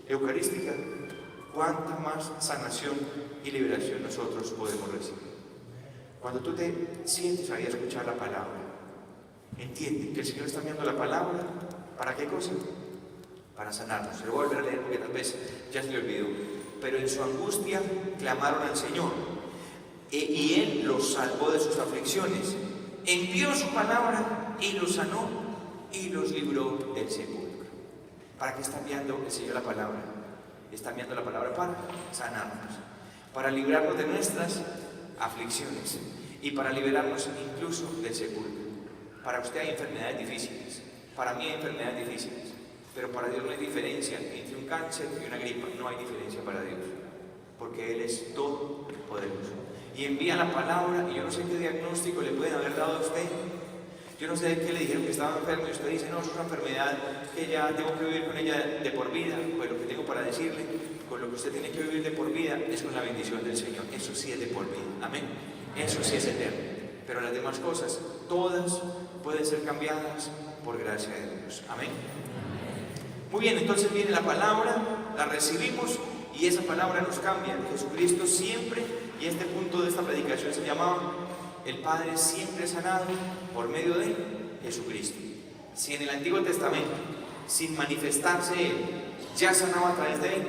eucarística, cuánta más sanación y liberación nosotros podemos recibir. Cuando tú te sientes ahí a escuchar la palabra, entiende que el Señor está enviando la palabra. ¿Para qué cosa? Para sanarnos. Se lo voy a volver a leer porque tal vez ya se le olvidó. Pero en su angustia clamaron al Señor, y Él los salvó de sus aflicciones. Envió su palabra y los sanó y los libró del sepulcro. ¿Para qué está enviando el Señor la palabra? Está enviando la palabra para sanarnos, para librarnos de nuestras aflicciones y para liberarnos incluso del sepulcro. Para usted hay enfermedades difíciles, para mí hay enfermedades difíciles, pero para Dios no hay diferencia entre un cáncer y una gripa. No hay diferencia para Dios, porque Él es todopoderoso y envía la palabra. Y yo no sé qué diagnóstico le pueden haber dado a usted. Yo no sé de qué le dijeron que estaba enfermo y usted dice, no, es una enfermedad que ya tengo que vivir con ella de por vida. Pues lo que tengo para decirle, con lo que usted tiene que vivir de por vida, es con la bendición del Señor. Eso sí es de por vida, amén. Eso sí es eterno. Pero las demás cosas, todas pueden ser cambiadas por gracia de Dios, amén. Muy bien, entonces viene la palabra, la recibimos y esa palabra nos cambia. Jesucristo siempre, y este punto de esta predicación se llamaba el Padre siempre sanado por medio de Jesucristo. Si en el Antiguo Testamento, sin manifestarse Él, ya sanaba a través de Él,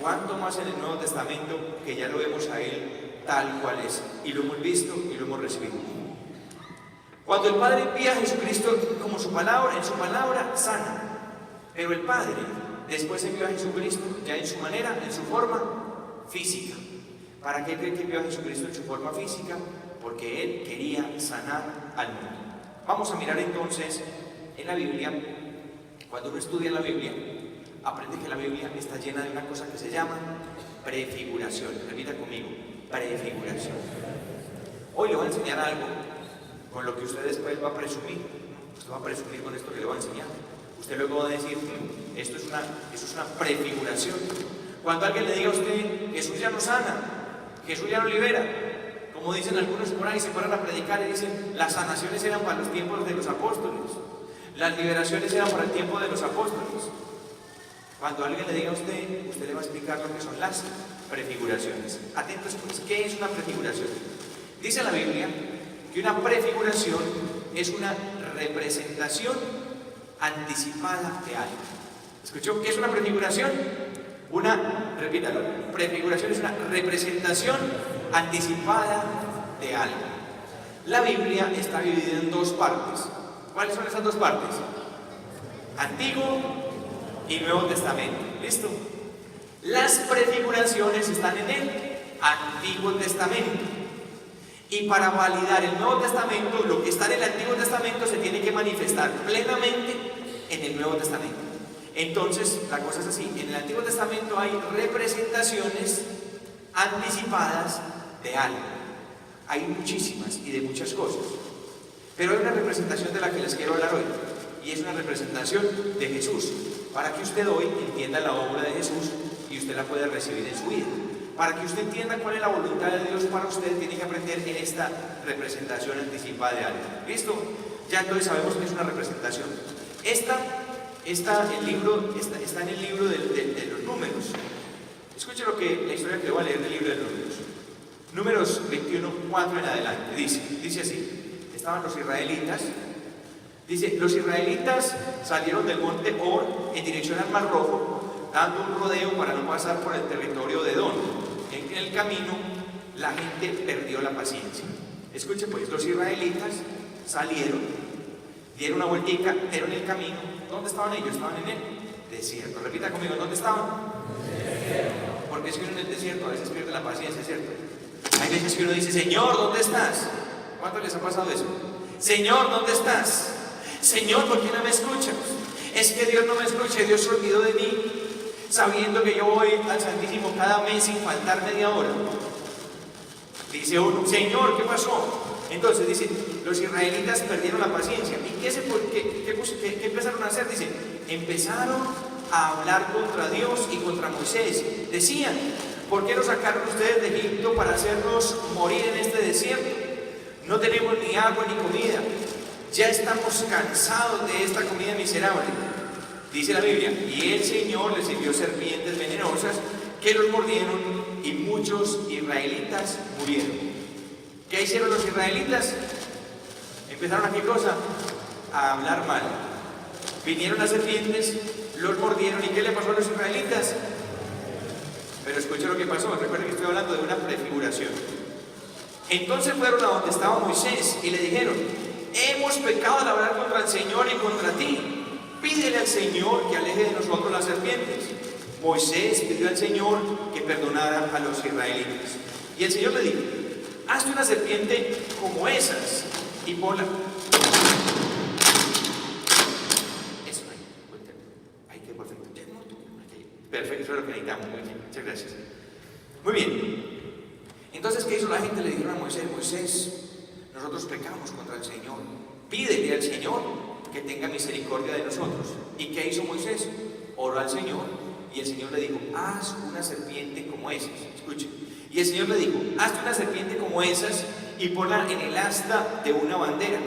¿cuánto más en el Nuevo Testamento, que ya lo vemos a Él tal cual es? Y lo hemos visto y lo hemos recibido. Cuando el Padre envía a Jesucristo como su palabra, en su palabra sana. Pero el Padre después envió a Jesucristo ya en su manera, en su forma física. ¿Para qué cree que envió a Jesucristo en su forma física? Porque Él quería sanar al mundo. Vamos a mirar entonces en la Biblia. Cuando uno estudia la Biblia, aprende que la Biblia está llena de una cosa que se llama prefiguración. Repita conmigo, prefiguración. Hoy le voy a enseñar algo con lo que usted después va a presumir. Usted va a presumir con esto que le voy a enseñar. Usted luego va a decir, eso es una prefiguración. Cuando alguien le diga a usted, Jesús ya no sana, Jesús ya no libera, como dicen algunos por ahí, se paran a predicar y dicen, las sanaciones eran para los tiempos de los apóstoles, las liberaciones eran para el tiempo de los apóstoles. Cuando alguien le diga a usted, usted le va a explicar lo que son las prefiguraciones. Atentos pues, ¿qué es una prefiguración? Dice la Biblia que una prefiguración es una representación anticipada de algo. ¿Escuchó? ¿Qué es una prefiguración? Repítalo, prefiguración es una representación anticipada de algo. La Biblia está dividida en dos partes. ¿Cuáles son esas dos partes? Antiguo y Nuevo Testamento. ¿Listo? Las prefiguraciones están en el Antiguo Testamento. Y para validar el Nuevo Testamento, lo que está en el Antiguo Testamento se tiene que manifestar plenamente en el Nuevo Testamento. Entonces, la cosa es así. En el Antiguo Testamento hay representaciones anticipadas de algo. Hay muchísimas y de muchas cosas. Pero hay una representación de la que les quiero hablar hoy. Y es una representación de Jesús. Para que usted hoy entienda la obra de Jesús y usted la pueda recibir en su vida. Para que usted entienda cuál es la voluntad de Dios para usted, tiene que aprender en esta representación anticipada de algo. ¿Listo? Ya entonces sabemos que es una representación. Está en el libro de los números. Escuche la historia que le voy a leer del libro de los números. Números 21:4 en adelante. Dice así: estaban los israelitas. Dice: los israelitas salieron del monte Or en dirección al Mar Rojo, dando un rodeo para no pasar por el territorio de Edom. En el camino la gente perdió la paciencia. Escuche pues, los israelitas salieron, dieron una vueltica, pero en el camino, ¿dónde estaban ellos? Estaban en el desierto. Repita conmigo, ¿dónde estaban? Porque es que uno en el desierto a veces pierde la paciencia, ¿cierto? Hay veces que uno dice: Señor, ¿dónde estás? ¿Cuánto les ha pasado eso? Señor, ¿dónde estás? Señor, ¿por qué no me escuchas? Es que Dios no me escucha, Dios se olvidó de mí, sabiendo que yo voy al Santísimo cada mes sin faltar media hora. Dice uno: Señor, ¿qué pasó? Entonces dice, los israelitas perdieron la paciencia. ¿Y qué empezaron a hacer? Dice, empezaron a hablar contra Dios y contra Moisés. Decían: ¿por qué nos sacaron ustedes de Egipto para hacernos morir en este desierto? No tenemos ni agua ni comida. Ya estamos cansados de esta comida miserable. Dice la Biblia: y el Señor les envió serpientes venenosas que los mordieron y muchos israelitas murieron. ¿Qué hicieron los israelitas? Empezaron a ¿qué cosa? A hablar mal. Vinieron las serpientes, los mordieron. ¿Y qué le pasó a los israelitas? Pero escuchen lo que pasó. Recuerden que estoy hablando de una prefiguración. Entonces fueron a donde estaba Moisés y le dijeron: hemos pecado al hablar contra el Señor y contra ti. Pídele al Señor que aleje de nosotros las serpientes. Moisés pidió al Señor que perdonara a los israelitas. Y el Señor le dijo: hazte una serpiente como esas y ponla. Eso ahí qué perfecto. Perfecto, eso es lo que necesitamos. Muchas gracias. Muy bien. Entonces, ¿qué hizo la gente? Le dijeron a Moisés: Moisés, nosotros pecamos contra el Señor. Pídele al Señor que tenga misericordia de nosotros. ¿Y qué hizo Moisés? Oró al Señor y el Señor le dijo: haz una serpiente como esas. Escuchen. Y el Señor le dijo: hazte una serpiente como esas y ponla en el asta de una bandera.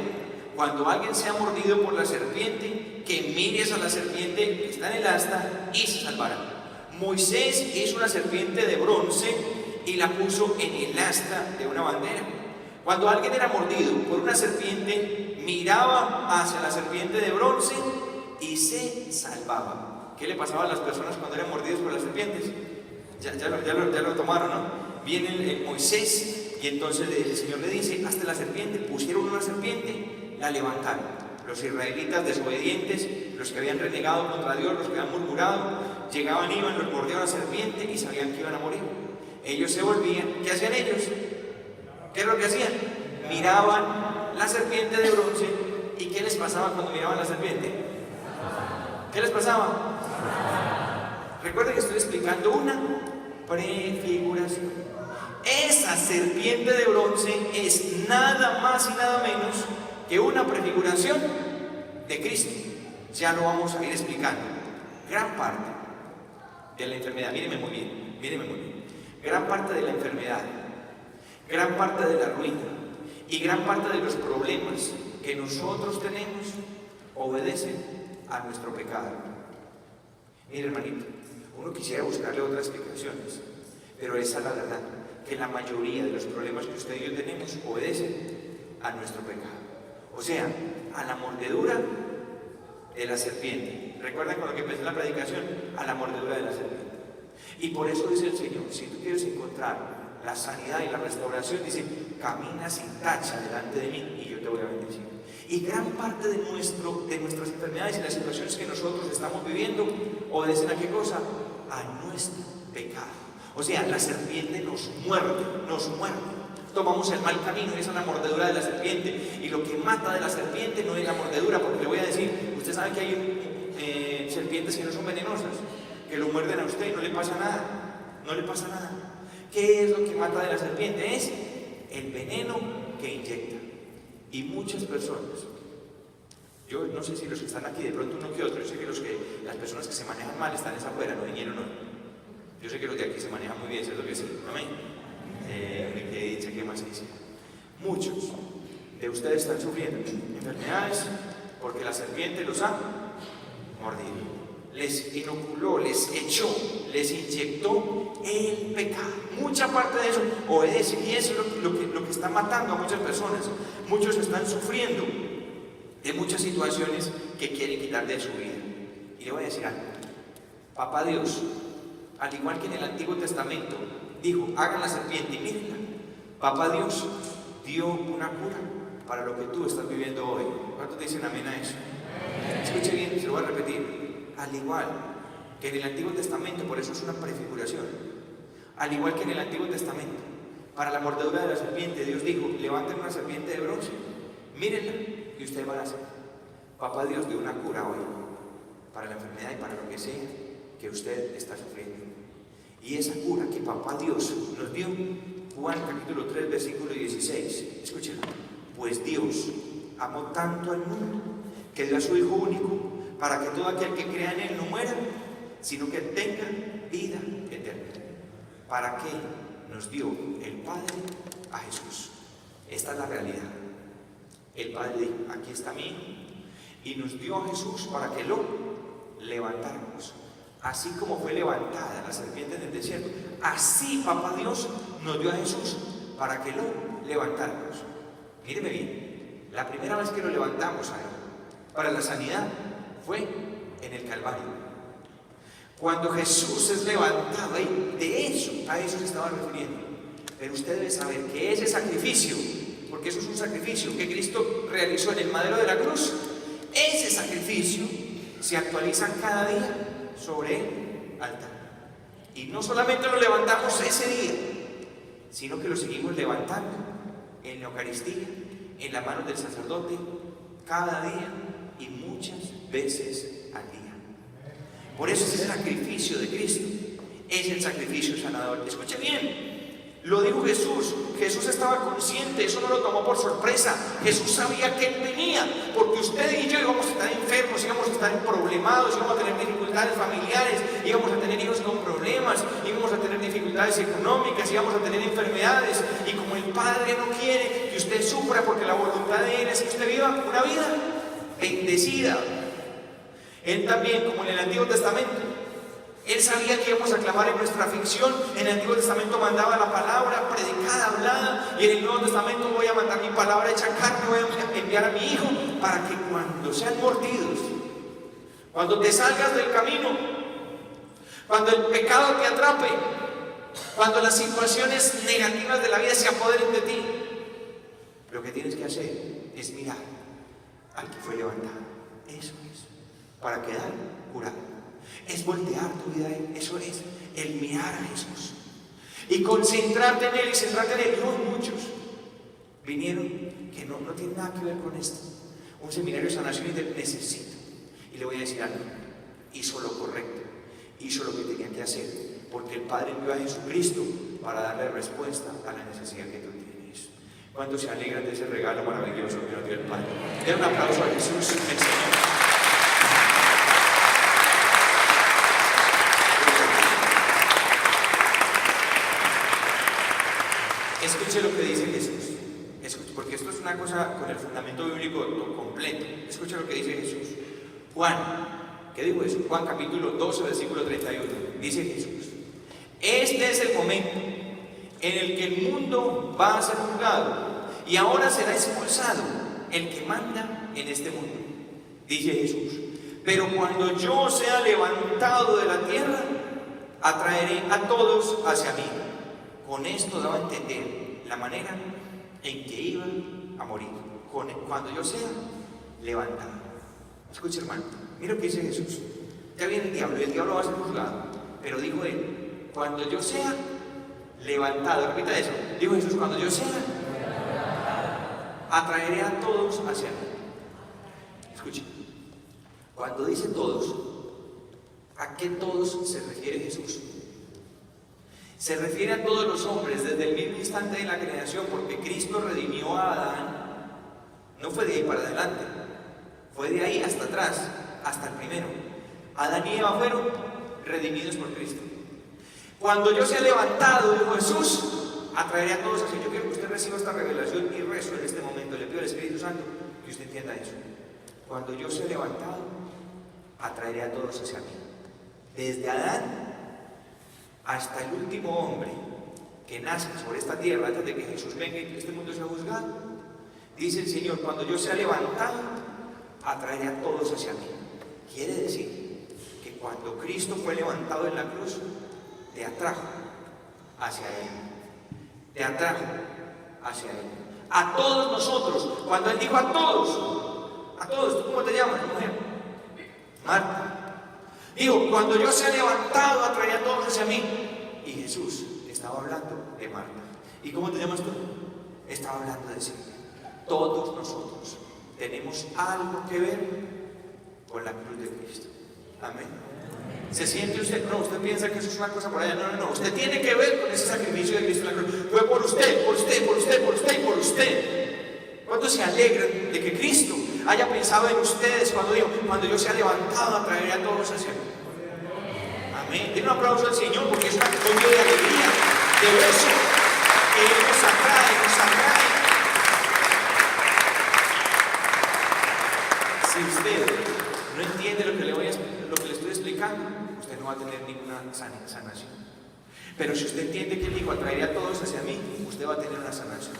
Cuando alguien sea mordido por la serpiente, que mires a la serpiente que está en el asta y se salvará. Moisés hizo una serpiente de bronce y la puso en el asta de una bandera. Cuando alguien era mordido por una serpiente, miraba hacia la serpiente de bronce y se salvaba. ¿Qué le pasaba a las personas cuando eran mordidos por las serpientes? Ya lo tomaron, ¿no? Viene Moisés y entonces el Señor le dice: hazte la serpiente. Pusieron una serpiente, la levantaron. Los israelitas desobedientes, los que habían renegado contra Dios, los que habían murmurado, llegaban, iban, los mordían la serpiente y sabían que iban a morir. Ellos se volvían. ¿Qué hacían ellos? ¿Qué es lo que hacían? Miraban la serpiente de bronce. ¿Y qué les pasaba cuando miraban la serpiente? ¿Qué les pasaba? Recuerden que estoy explicando una prefiguración. Esa serpiente de bronce es nada más y nada menos que una prefiguración de Cristo. Ya lo vamos a ir explicando. Gran parte de la enfermedad, míreme muy bien, gran parte de la enfermedad, gran parte de la ruina y gran parte de los problemas que nosotros tenemos obedecen a nuestro pecado. Mire, hermanito, uno quisiera buscarle otras explicaciones, pero esa es la verdad, que la mayoría de los problemas que usted y yo tenemos obedecen a nuestro pecado. O sea, a la mordedura de la serpiente. ¿Recuerdan con lo que empecé la predicación? A la mordedura de la serpiente. Y por eso dice el Señor: si tú quieres encontrar la sanidad y la restauración, dice, camina sin tacha delante de mí y yo te voy a bendecir. Y gran parte de nuestras enfermedades y las situaciones que nosotros estamos viviendo obedecen a qué cosa? A nuestro pecado. O sea, la serpiente nos muerde. Tomamos el mal camino, esa es la mordedura de la serpiente. Y lo que mata de la serpiente no es la mordedura, porque le voy a decir, usted sabe que hay serpientes que no son venenosas, que lo muerden a usted y no le pasa nada. ¿Qué es lo que mata de la serpiente? Es el veneno que inyecta. Y muchas personas, yo no sé si los que están aquí, de pronto uno que otro, yo sé que las personas que se manejan mal están afuera, no vinieron hoy. Yo sé que los de aquí se manejan muy bien, ¿cierto que sí? Amén. Qué dicha, qué más dice. Muchos de ustedes están sufriendo enfermedades porque la serpiente los ha mordido. Les inoculó, les echó, les inyectó el pecado. Mucha parte de eso obedece, y eso es lo que está matando a muchas personas. Muchos están sufriendo de muchas situaciones que quieren quitar de su vida. Y le voy a decir algo. Papá Dios, al igual que en el Antiguo Testamento, dijo, hagan la serpiente y mírenla. Papá Dios dio una cura para lo que tú estás viviendo hoy. ¿Cuántos dicen amén a eso? Escuche bien, se lo voy a repetir. Al igual que en el Antiguo Testamento, por eso es una prefiguración. Al igual que en el Antiguo Testamento, para la mordedura de la serpiente, Dios dijo, levanten una serpiente de bronce, mírenla y ustedes van a hacer. Papá Dios dio una cura hoy para la enfermedad y para lo que sea que usted está sufriendo. Y esa cura que Papá Dios nos dio, Juan capítulo 3, versículo 16, escúchenlo. Pues Dios amó tanto al mundo que dio a su Hijo único para que todo aquel que crea en Él no muera, sino que tenga vida eterna. ¿Para qué nos dio el Padre a Jesús? Esta es la realidad. El Padre dijo, aquí está mi Hijo, y nos dio a Jesús para que lo levantáramos. Así como fue levantada la serpiente en el desierto, así Papá Dios nos dio a Jesús para que lo levantáramos. Míreme bien, la primera vez que lo levantamos a Él para la sanidad fue en el Calvario. Cuando Jesús es levantado, a eso se estaba refiriendo. Pero usted debe saber que ese sacrificio, porque eso es un sacrificio que Cristo realizó en el madero de la cruz, ese sacrificio se actualiza cada día sobre el altar. Y no solamente lo levantamos ese día, sino que lo seguimos levantando en la Eucaristía, en las manos del sacerdote, cada día y muchas veces al día. Por eso es el sacrificio de Cristo, es el sacrificio sanador. Escuche bien, lo dijo Jesús. Jesús estaba consciente, eso no lo tomó por sorpresa. Jesús sabía que Él venía, porque usted y yo íbamos a estar enfermos, íbamos a estar problemados, íbamos a tener dificultades familiares, íbamos a tener hijos con problemas, íbamos a tener dificultades económicas, íbamos a tener enfermedades. Y como el Padre no quiere que usted sufra, porque la voluntad de Él es que usted viva una vida bendecida, Él también, como en el Antiguo Testamento, Él sabía que íbamos a clamar en nuestra aflicción. En el Antiguo Testamento mandaba la palabra predicada, hablada, y en el Nuevo Testamento voy a mandar mi palabra hecha carne, voy a enviar a mi Hijo para que cuando sean mordidos, cuando te salgas del camino, cuando el pecado te atrape, cuando las situaciones negativas de la vida se apoderen de ti, lo que tienes que hacer es mirar al que fue levantado. Eso es, para quedar curado. Es voltear tu vida a Él. Eso es, el mirar a Jesús y concentrarte en Él y centrarte en Él. Y hoy muchos vinieron que no tienen nada que ver con esto. Un seminario de sanación y necesito. Y le voy a decir algo, hizo lo correcto, hizo lo que tenía que hacer, porque el Padre envió a Jesucristo para darle respuesta a la necesidad que tú tienes. ¿Cuántos se alegran de ese regalo maravilloso que nos dio el Padre? Den un aplauso a Jesús, el Señor. Escuche lo que dice Jesús. Escuche, porque esto es una cosa con el fundamento bíblico completo. Escuche lo que dice Jesús. Juan, ¿qué dijo eso? Juan capítulo 12, versículo 31. Dice Jesús: este es el momento en el que el mundo va a ser juzgado, y ahora será expulsado el que manda en este mundo. Dice Jesús: pero cuando yo sea levantado de la tierra, atraeré a todos hacia mí. Con esto daba a entender la manera en que iba a morir, cuando yo sea levantado. Escuche, hermano, mira lo que dice Jesús. Ya viene el diablo va a ser juzgado, pero dijo Él: cuando yo sea levantado. Repita eso. Dijo Jesús: cuando yo sea atraeré a todos hacia mí. Escuche, cuando dice todos, ¿a qué todos se refiere Jesús? Se refiere a todos los hombres desde el mismo instante de la creación, porque Cristo redimió a Adán. No fue de ahí para adelante, fue de ahí hasta atrás, hasta el primero. Adán y Eva fueron redimidos por Cristo. Cuando yo sea levantado, dijo Jesús, atraeré a todos hacia mí. Yo quiero que usted reciba esta revelación y rezo en este momento. Le pido al Espíritu Santo que usted entienda eso. Cuando yo sea levantado, atraeré a todos hacia mí. Desde Adán hasta el último hombre que nace sobre esta tierra antes de que Jesús venga y este mundo sea juzgado, dice el Señor, cuando yo sea levantado, atraeré a todos hacia mí. Quiere decir que cuando Cristo fue levantado en la cruz, te atrajo hacia Él. Te atrajo hacia Él. A todos nosotros, cuando Él dijo a todos, ¿tú cómo te llamas, mujer? Marta. Dijo, cuando yo sea levantado, atraeré a todos hacia mí. Y Jesús estaba hablando de Marta. ¿Y cómo te llamas tú? Estaba hablando de Silvia. Todos nosotros tenemos algo que ver con la cruz de Cristo. Amén. ¿Se siente usted? No, usted piensa que eso es una cosa por allá. No. Usted tiene que ver con ese sacrificio de Cristo en la cruz. Fue por usted y por usted. ¿Cuántos se alegran de que Cristo haya pensado en ustedes cuando dijo, cuando yo sea levantado, atraeré a todos hacia mí? Amén. Den un aplauso al Señor porque es una cuestión de alegría, de gozo, que Él nos atrae. Si usted no entiende lo que le estoy explicando, usted no va a tener ninguna sanación. Pero si usted entiende que Él dijo, atraeré a todos hacia mí, usted va a tener una sanación.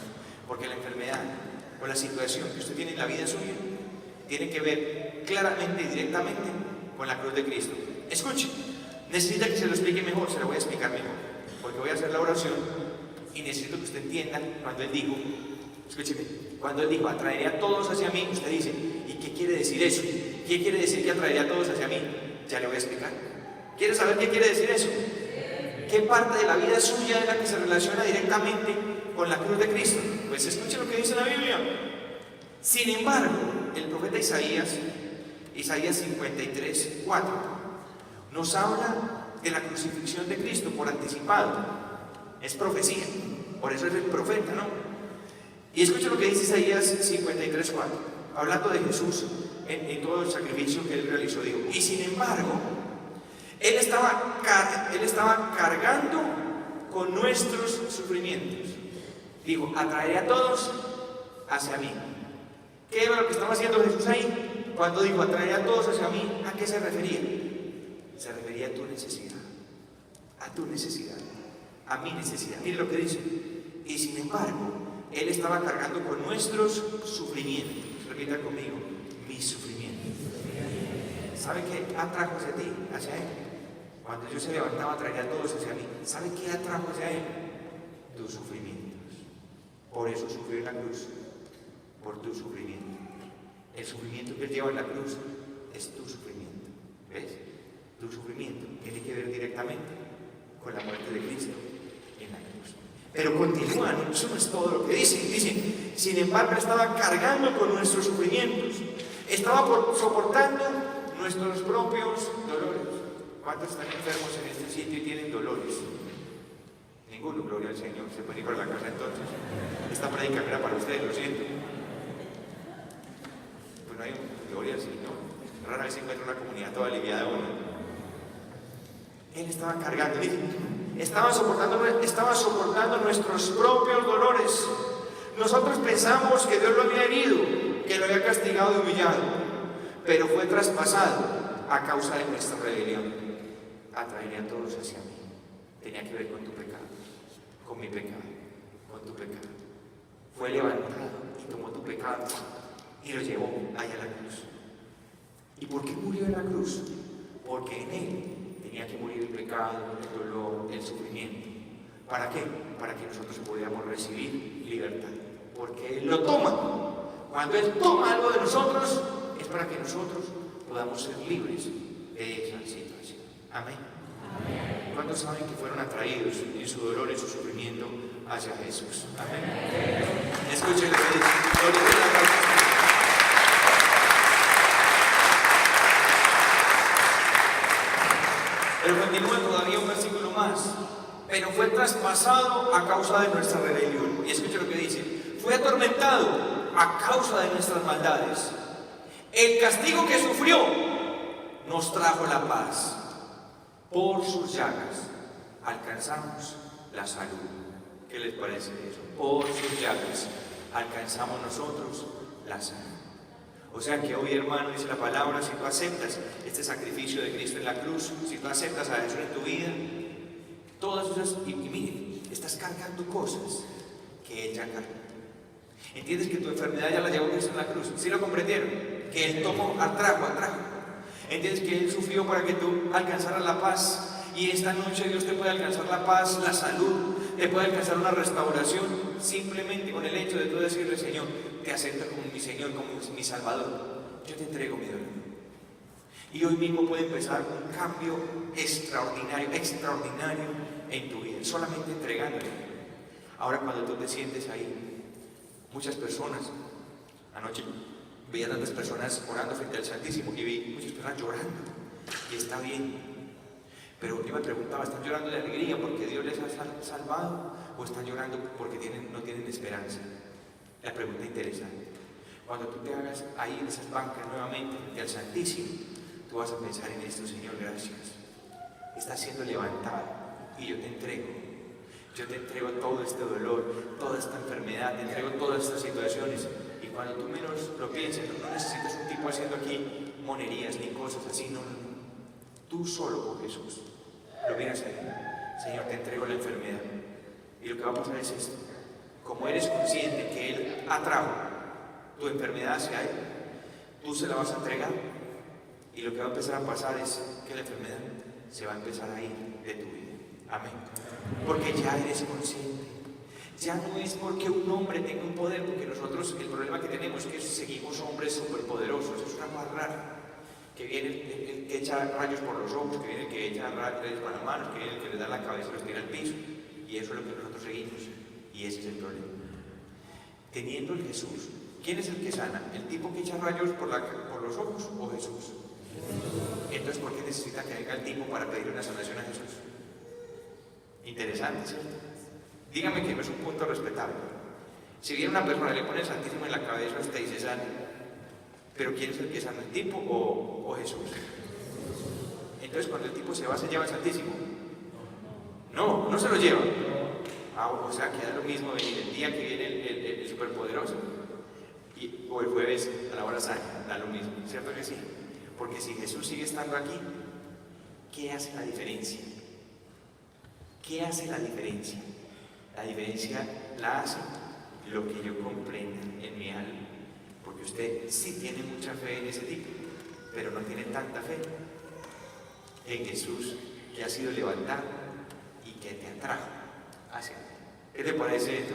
Porque la enfermedad o la situación que usted tiene en la vida suya tiene que ver claramente y directamente con la cruz de Cristo. Escuche, necesita que se lo explique mejor, se lo voy a explicar mejor, porque voy a hacer la oración y necesito que usted entienda cuando Él dijo, escúcheme, cuando Él dijo, atraeré a todos hacia mí, usted dice, ¿y qué quiere decir eso? ¿Qué quiere decir que atraeré a todos hacia mí? Ya le voy a explicar. ¿Quiere saber qué quiere decir eso? ¿Qué parte de la vida suya es la que se relaciona directamente con la cruz de Cristo? Pues escuche lo que dice la Biblia. Sin embargo, el profeta Isaías 53:4, nos habla de la crucifixión de Cristo por anticipado. Es profecía, por eso es el profeta, ¿no? Y escuche lo que dice Isaías 53:4, hablando de Jesús en todo el sacrificio que Él realizó. Digo, y sin embargo, Él estaba cargando con nuestros sufrimientos. Digo, atraeré a todos hacia mí. ¿Qué era lo que estaba haciendo Jesús ahí? Cuando dijo, atraeré a todos hacia mí, ¿a qué se refería? Se refería a tu necesidad. A tu necesidad. A mi necesidad. Mire lo que dice. Y sin embargo, Él estaba cargando con nuestros sufrimientos. Repita conmigo, mis sufrimientos. ¿Sabe qué atrajo hacia ti? Hacia Él. Cuando yo se levantaba, atraía a todos hacia mí. ¿Sabe qué atrajo hacia Él? Tus sufrimientos. Por eso sufrió en la cruz. Por tu sufrimiento. El sufrimiento que Él lleva en la cruz es tu sufrimiento. ¿Ves? Tu sufrimiento tiene que ver directamente con la muerte de Cristo en la cruz. Pero continúan, eso no es todo lo que dicen. Dicen, sin embargo, estaba cargando con nuestros sufrimientos. Estaba soportando nuestros propios dolores. ¿Cuántos están enfermos en este sitio y tienen dolores? Ninguno, gloria al Señor. Se puede ir para la casa entonces. Esta predica era para ustedes, lo siento. Pues no hay gloria al Señor. Rara vez se encuentra una comunidad toda aliviada uno. Él estaba cargando, estaba soportando nuestros propios dolores. Nosotros pensamos que Dios lo había herido, que lo había castigado y humillado, pero fue traspasado a causa de nuestra rebelión. Atraería a todos hacia mí. Tenía que ver con tu pecado, con mi pecado, con tu pecado. Fue levantado y tomó tu pecado y lo llevó allá a la cruz. ¿Y por qué murió en la cruz? Porque en Él tenía que morir el pecado, el dolor, el sufrimiento. ¿Para qué? Para que nosotros pudiéramos recibir libertad. Porque Él lo toma. Cuando Él toma algo de nosotros, es para que nosotros podamos ser libres de esa situación. Amén. Amén. ¿Cuántos saben que fueron atraídos en su dolor, en su sufrimiento hacia Jesús? Amén. Escuchen lo que dice. Pero continúa todavía un versículo más. Pero fue traspasado a causa de nuestra rebelión. Y escucha lo que dice. Fue atormentado a causa de nuestras maldades. El castigo que sufrió nos trajo la paz. Por sus llagas alcanzamos la salud. ¿Qué les parece eso? Por sus llagas alcanzamos nosotros la salud. O sea que hoy, hermano, dice la palabra, si tú aceptas este sacrificio de Cristo en la cruz, si tú aceptas a Jesús en tu vida, todas esas, y miren, estás cargando cosas que Él ya cargó. ¿Entiendes que tu enfermedad ya la llevó Cristo en la cruz? ¿Sí lo comprendieron? Que Él tomó, atrajo. ¿Entiendes que Él sufrió para que tú alcanzaras la paz? Y esta noche Dios te puede alcanzar la paz, la salud, te puede alcanzar una restauración, simplemente con el hecho de tú decirle: Señor, te acepto como mi Señor, como mi Salvador. Yo te entrego mi dolor. Y hoy mismo puede empezar un cambio extraordinario en tu vida, solamente entregándole. Ahora, cuando tú te sientes ahí, muchas personas, anoche veía tantas personas orando frente al Santísimo y vi muchas personas llorando, y está bien. Pero yo me preguntaba, ¿están llorando de alegría porque Dios les ha salvado? ¿O están llorando porque no tienen esperanza? La pregunta interesante. Cuando tú te hagas ahí en esas bancas nuevamente frente al Santísimo, tú vas a pensar en esto: Señor, gracias. Estás siendo levantado y yo te entrego todo este dolor, toda esta enfermedad, te entrego todas estas situaciones. Y cuando tú menos lo pienses, no necesitas un tipo haciendo aquí monerías ni cosas así, no. Tú solo con Jesús lo miras ahí: Señor, te entrego la enfermedad. Y lo que va a pasar es esto: como eres consciente que Él atrajo tu enfermedad hacia Él, tú se la vas a entregar, y lo que va a empezar a pasar es que la enfermedad se va a empezar a ir de tu vida. Amén. Porque ya eres consciente. Ya no es porque un hombre tenga un poder, porque nosotros el problema que tenemos es que seguimos hombres superpoderosos. Es una cosa rara. Que viene el que echa rayos por los ojos, que viene el que echa rayos por las manos, que viene el que le da la cabeza y los tira al piso. Y eso es lo que nosotros seguimos. Y ese es el problema. Teniendo el Jesús, ¿quién es el que sana? ¿El tipo que echa rayos por los ojos o Jesús? Entonces, ¿por qué necesita que venga el tipo para pedir una sanación a Jesús? Interesante, ¿cierto? Dígame que no es un punto respetable. Si viene una persona y le pone el Santísimo en la cabeza, usted dice: sana. Pero ¿quién es el que sana, el tipo o Jesús? Entonces, cuando el tipo se va, ¿se lleva el Santísimo? No se lo lleva. O sea, queda lo mismo venir el día que viene el superpoderoso o el jueves a la hora santa, da lo mismo, ¿cierto que sí? Porque si Jesús sigue estando aquí, ¿qué hace la diferencia? ¿Qué hace la diferencia? La diferencia la hace lo que yo comprenda en mi alma. Porque usted sí tiene mucha fe en ese tipo, pero no tiene tanta fe en Jesús, que ha sido levantado y que te atrajo hacia él. ¿Qué te parece esto?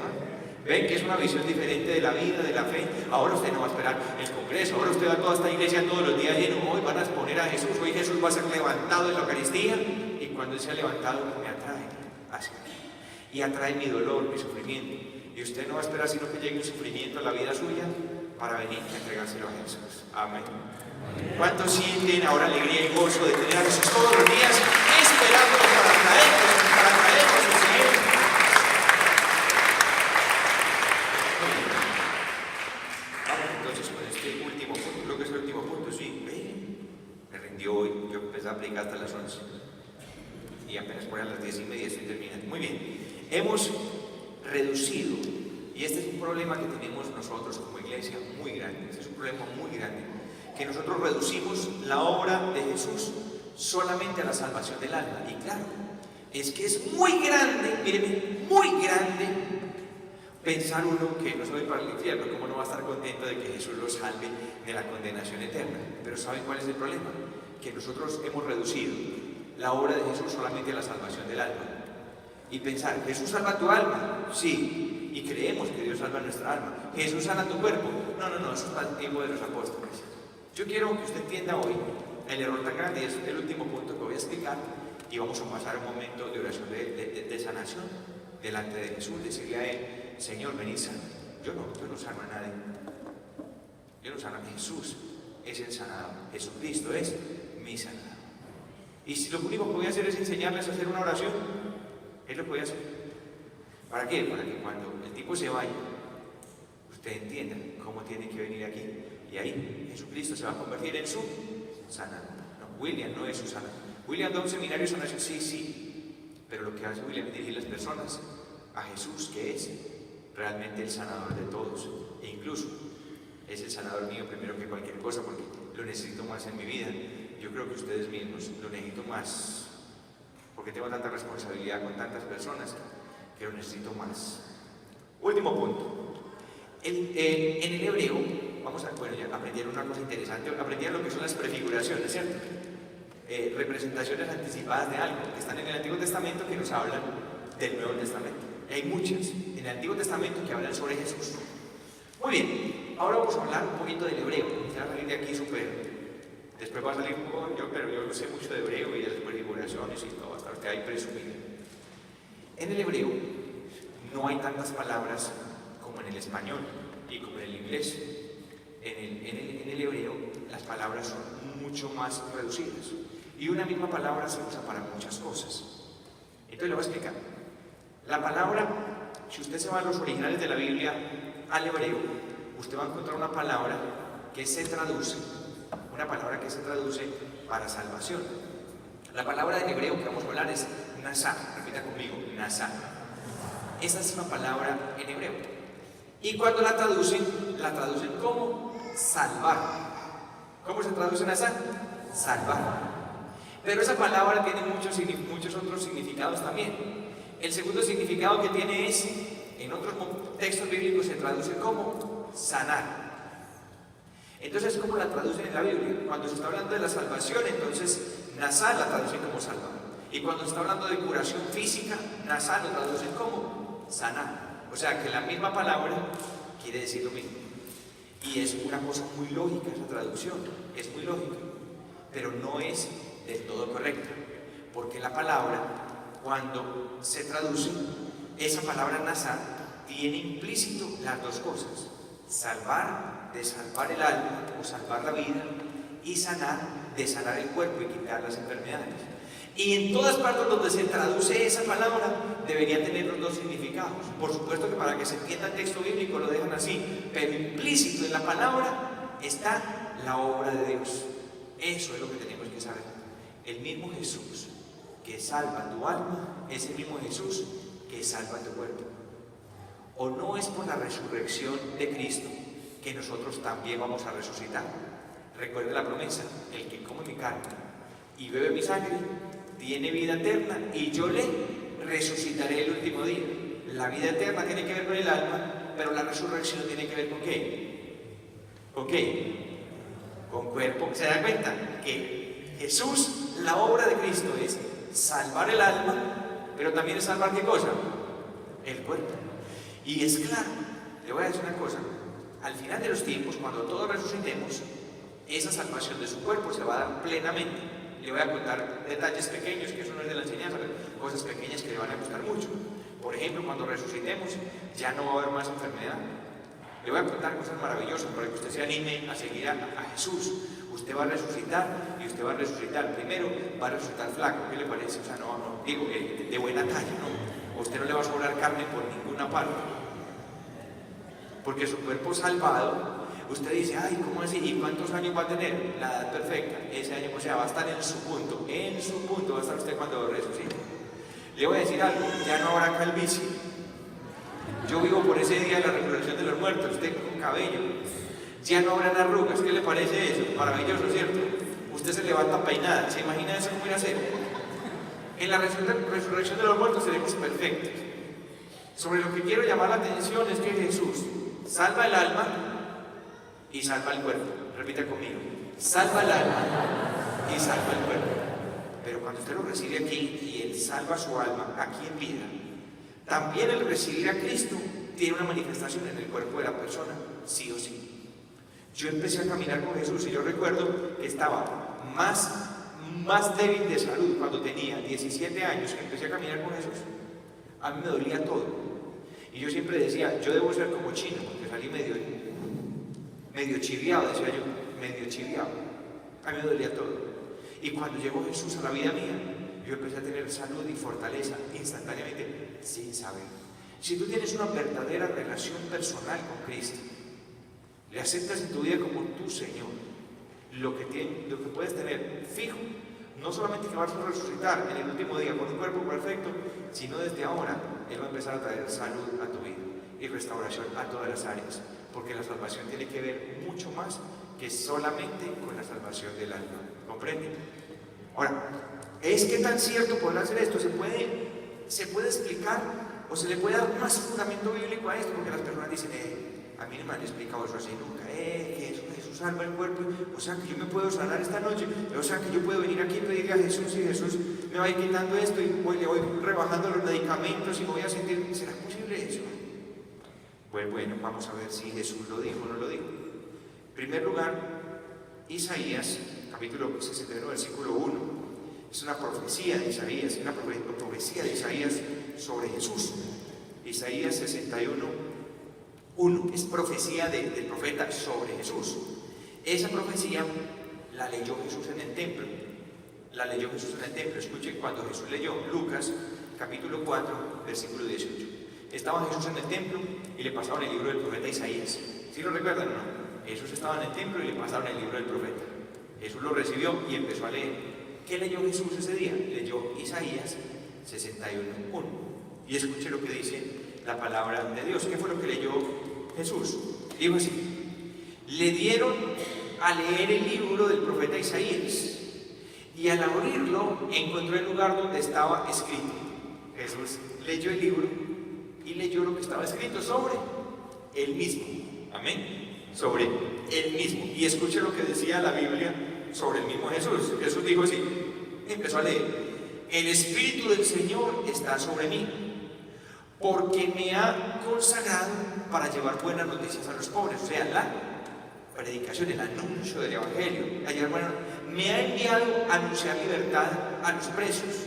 ¿Ven que es una visión diferente de la vida, de la fe? Ahora usted no va a esperar el congreso, ahora usted va a toda esta iglesia todos los días lleno. Hoy van a exponer a Jesús, hoy Jesús va a ser levantado en la Eucaristía, y cuando Él sea levantado me atrae hacia mí y atrae mi dolor, mi sufrimiento. Y usted no va a esperar sino que llegue un sufrimiento a la vida suya para venir a entregárselo a Jesús. Amén. ¿Cuántos sienten ahora alegría y gozo de tener a Jesús todos los días esperando para traernos a su Señor? Vamos entonces con este último punto. Creo que es el último punto. Sí, me rindió hoy. Yo empecé a aplicar hasta las 11 y apenas por a las 10:30 estoy terminando. Muy bien, hemos reducido, y este es un problema que tenemos nosotros como iglesia muy grande. Este es un problema muy grande, que nosotros reducimos la obra de Jesús solamente a la salvación del alma. Y claro, es que es muy grande, mírenme, muy grande pensar uno que no se va a ir para el infierno. ¿Cómo no va a estar contento de que Jesús lo salve de la condenación eterna? Pero ¿saben cuál es el problema? Que nosotros hemos reducido la obra de Jesús solamente a la salvación del alma. Y pensar: ¿Jesús salva tu alma? Sí. Y creemos que Dios salva nuestra alma. ¿Jesús sana tu cuerpo? No, eso es para el tiempo de los apóstoles. Yo quiero que usted entienda hoy el error tan grande, y es el último punto que voy a explicar, y vamos a pasar un momento de oración de sanación delante de Jesús, decirle a Él: Señor, ven y sana. Yo no sano a nadie. Yo no sano a Jesús, es el sanador. Jesucristo es mi sanador. Y si lo único que voy a hacer es enseñarles a hacer una oración, Él lo puede hacer. ¿Para qué? Para que cuando el tipo se vaya, usted entienda cómo tiene que venir aquí. Y ahí Jesucristo se va a convertir en su sanador. No, William no es su sanador. William da un seminario de sanación, sí, pero lo que hace William es dirigir las personas a Jesús, que es realmente el sanador de todos, e incluso es el sanador mío primero que cualquier cosa, porque lo necesito más en mi vida. Yo creo que ustedes mismos lo necesito más, porque tengo tanta responsabilidad con tantas personas que lo necesito más. Último punto. En el hebreo, ya aprendieron una cosa interesante, aprendieron lo que son las prefiguraciones, ¿cierto? Representaciones anticipadas de algo, que están en el Antiguo Testamento, que nos hablan del Nuevo Testamento. Hay muchas en el Antiguo Testamento que hablan sobre Jesús. Muy bien, ahora vamos a hablar un poquito del hebreo. Ya salir de aquí después va a salir un poco pero yo no sé mucho de hebreo y de las prefiguraciones y todo, hasta usted ahí presumido. En el hebreo no hay tantas palabras como en el español y como en el inglés. En el hebreo las palabras son mucho más reducidas y una misma palabra se usa para muchas cosas. Entonces le voy a explicar. La palabra, si usted se va a los originales de la Biblia al hebreo, usted va a encontrar una palabra que se traduce para salvación. La palabra en hebreo que vamos a hablar es nasá. Repita conmigo, nasá. Esa es una palabra en hebreo. Y cuando la traducen como salvar. ¿Cómo se traduce nasá? Salvar. Pero esa palabra tiene muchos otros significados también. El segundo significado que tiene es, en otros textos bíblicos se traduce como sanar. Entonces, ¿cómo la traducen en la Biblia? Cuando se está hablando de la salvación, entonces nasá la traducen como salvar. Y cuando se está hablando de curación física, nasá lo traducen como sanar. O sea que la misma palabra quiere decir lo mismo. Y es una cosa muy lógica esa traducción, es muy lógica, pero no es del todo correcta, porque la palabra, cuando se traduce, esa palabra nasá tiene implícito las dos cosas: salvar, de salvar el alma o salvar la vida, y sanar, de sanar el cuerpo y quitar las enfermedades. Y en todas partes donde se traduce esa palabra debería tener los dos significados. Por supuesto que para que se entienda el texto bíblico lo dejan así, pero implícito en la palabra está la obra de Dios. Eso es lo que tenemos que saber. El mismo Jesús que salva tu alma es el mismo Jesús que salva tu cuerpo. ¿O no es por la resurrección de Cristo que nosotros también vamos a resucitar? Recuerde la promesa: el que come mi carne y bebe mi sangre tiene vida eterna y yo le resucitaré el último día. La vida eterna tiene que ver con el alma, pero la resurrección tiene que ver con ¿qué? ¿Con qué? Con cuerpo. ¿Se da cuenta? Que Jesús, la obra de Cristo es salvar el alma, pero también es salvar ¿qué cosa? El cuerpo. Y es claro, le voy a decir una cosa: al final de los tiempos, cuando todos resucitemos, esa salvación de su cuerpo se va a dar plenamente. Le voy a contar detalles pequeños, que eso no es de la enseñanza, pero cosas pequeñas que le van a gustar mucho. Por ejemplo, cuando resucitemos, ya no va a haber más enfermedad. Le voy a contar cosas maravillosas para que usted se anime a seguir a Jesús. Usted va a resucitar y usted va a resucitar. Primero, va a resucitar flaco. ¿Qué le parece? O sea, digo, de buena talla, ¿no? A usted no le va a sobrar carne por ninguna parte. Porque su cuerpo salvado, usted dice, ay, ¿cómo así? ¿Y cuántos años va a tener? La edad perfecta. Ese año, o sea, va a estar en su punto va a estar usted cuando resucite. Le voy a decir algo: ya no habrá calvicie. Yo vivo por ese día de la resurrección de los muertos, usted con cabello. Ya no habrán arrugas. ¿Qué le parece eso? Maravilloso, ¿cierto? Usted se levanta peinada. ¿Se imagina eso cómo irá a ser? En la resurrección de los muertos seremos perfectos. Sobre lo que quiero llamar la atención es que Jesús salva el alma y salva el cuerpo. Repita conmigo: salva el alma y salva el cuerpo. Pero cuando usted lo recibe aquí y Él salva su alma aquí en vida, también el recibir a Cristo tiene una manifestación en el cuerpo de la persona, sí o sí. Yo empecé a caminar con Jesús y yo recuerdo que estaba más débil de salud cuando tenía 17 años, que empecé a caminar con Jesús. A mí me dolía todo. Y yo siempre decía, yo debo ser como Chino, porque salí medio chiviado, decía yo, medio chiviado. A mí me dolía todo. Y cuando llegó Jesús a la vida mía, yo empecé a tener salud y fortaleza instantáneamente, sin saber. Si tú tienes una verdadera relación personal con Cristo, le aceptas en tu vida como tu Señor, lo que puedes tener fijo no solamente que va a resucitar en el último día con un cuerpo perfecto, sino desde ahora Él va a empezar a traer salud a tu vida y restauración a todas las áreas, porque la salvación tiene que ver mucho más que solamente con la salvación del alma. ¿Comprenden? Ahora, ¿es que tan cierto poder hacer esto? ¿Se puede explicar o se le puede dar más fundamento bíblico a esto? Porque las personas dicen, a mí no me han explicado eso así nunca, que Jesús salva el cuerpo, o sea que yo me puedo sanar esta noche, o sea que yo puedo venir aquí y pedirle a Jesús y Jesús me va a ir quitando esto y le voy rebajando los medicamentos y me voy a sentir, ¿será posible eso? Pues bueno, vamos a ver si Jesús lo dijo o no lo dijo. En primer lugar, Isaías, capítulo 61, versículo 1, es una profecía de Isaías, una profecía de Isaías sobre Jesús. Isaías 61, 1, es profecía del profeta sobre Jesús. Esa profecía la leyó Jesús en el templo. Escuchen cuando Jesús leyó Lucas, capítulo 4, versículo 18. Estaba Jesús en el templo y le pasaron el libro del profeta Isaías. ¿Sí lo recuerdan o no? Jesús estaba en el templo y le pasaron el libro del profeta. Jesús lo recibió y empezó a leer. ¿Qué leyó Jesús ese día? Leyó Isaías 61:1. Y escuche lo que dice la palabra de Dios. ¿Qué fue lo que leyó Jesús? Dijo así: le dieron a leer el libro del profeta Isaías, y al abrirlo encontró el lugar donde estaba escrito. Jesús leyó el libro y leyó lo que estaba escrito sobre él mismo. Amén. Sobre él mismo. Y escuche lo que decía la Biblia sobre el mismo Jesús. Jesús dijo así, empezó a leer: el Espíritu del Señor está sobre mí, porque me ha consagrado para llevar buenas noticias a los pobres. O sea, la predicación, el anuncio del Evangelio. Me ha enviado a anunciar libertad a los presos,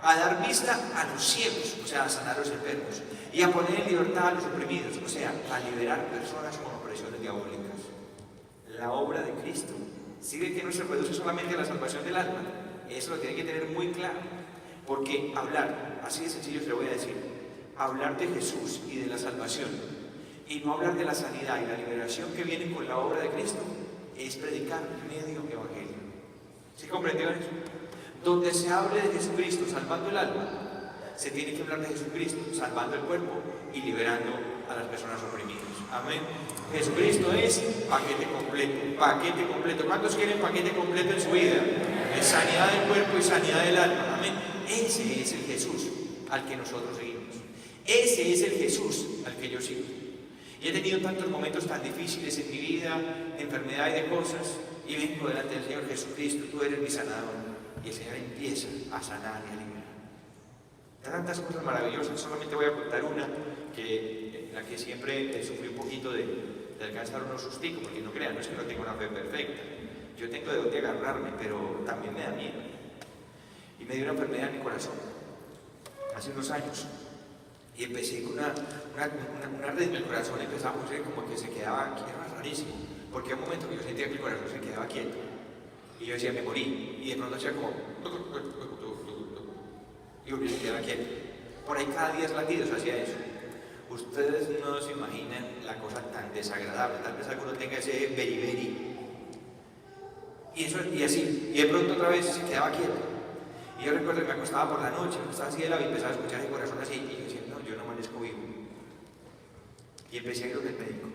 a dar vista a los ciegos, o sea, a sanar a los enfermos, y a poner en libertad a los oprimidos, o sea, a liberar personas con opresiones diabólicas. La obra de Cristo. ¿Sí ve que no se reduce solamente a la salvación del alma? Eso lo tiene que tener muy claro, porque hablar, así de sencillo se lo voy a decir, hablar de Jesús y de la salvación, y no hablar de la sanidad y la liberación que viene con la obra de Cristo, es predicar medio evangelio. ¿Sí comprendió eso? Donde se hable de Jesucristo salvando el alma, se tiene que hablar de Jesucristo salvando el cuerpo y liberando a las personas oprimidas. Amén. Jesucristo es paquete completo, paquete completo. ¿Cuántos quieren paquete completo en su vida? De sanidad del cuerpo y sanidad del alma. Amén. Ese es el Jesús al que nosotros seguimos. Ese es el Jesús al que yo sigo. Y he tenido tantos momentos tan difíciles en mi vida, de enfermedad y de cosas, y vengo delante del Señor Jesucristo, tú eres mi sanador. Y el Señor empieza a sanar y a liberar. Tantas cosas maravillosas. Solamente voy a contar una, en la que siempre sufrí un poquito de alcanzar unos susticos, porque no crean, no es que no tenga una fe perfecta. Yo tengo de dónde agarrarme, pero también me da miedo. Y me dio una enfermedad en mi corazón, hace unos años. Y empecé con una red en el corazón, empezaba a como que se quedaba, era rarísimo, porque hay un momento que yo sentía que el corazón se quedaba quieto. Y yo decía, me morí. Y de pronto hacía como... Y yo se quedaba quieto. Por ahí cada 10 latidos hacía eso. Ustedes no se imaginan la cosa tan desagradable. Tal vez alguno tenga ese beriberi. Y así. Y de pronto otra vez se quedaba quieto. Y yo recuerdo que me acostaba por la noche, me estaba así de lado y empezaba a escuchar el corazón así. Y yo decía, no, yo no amanezco vivo. Y empecé a ir al médico.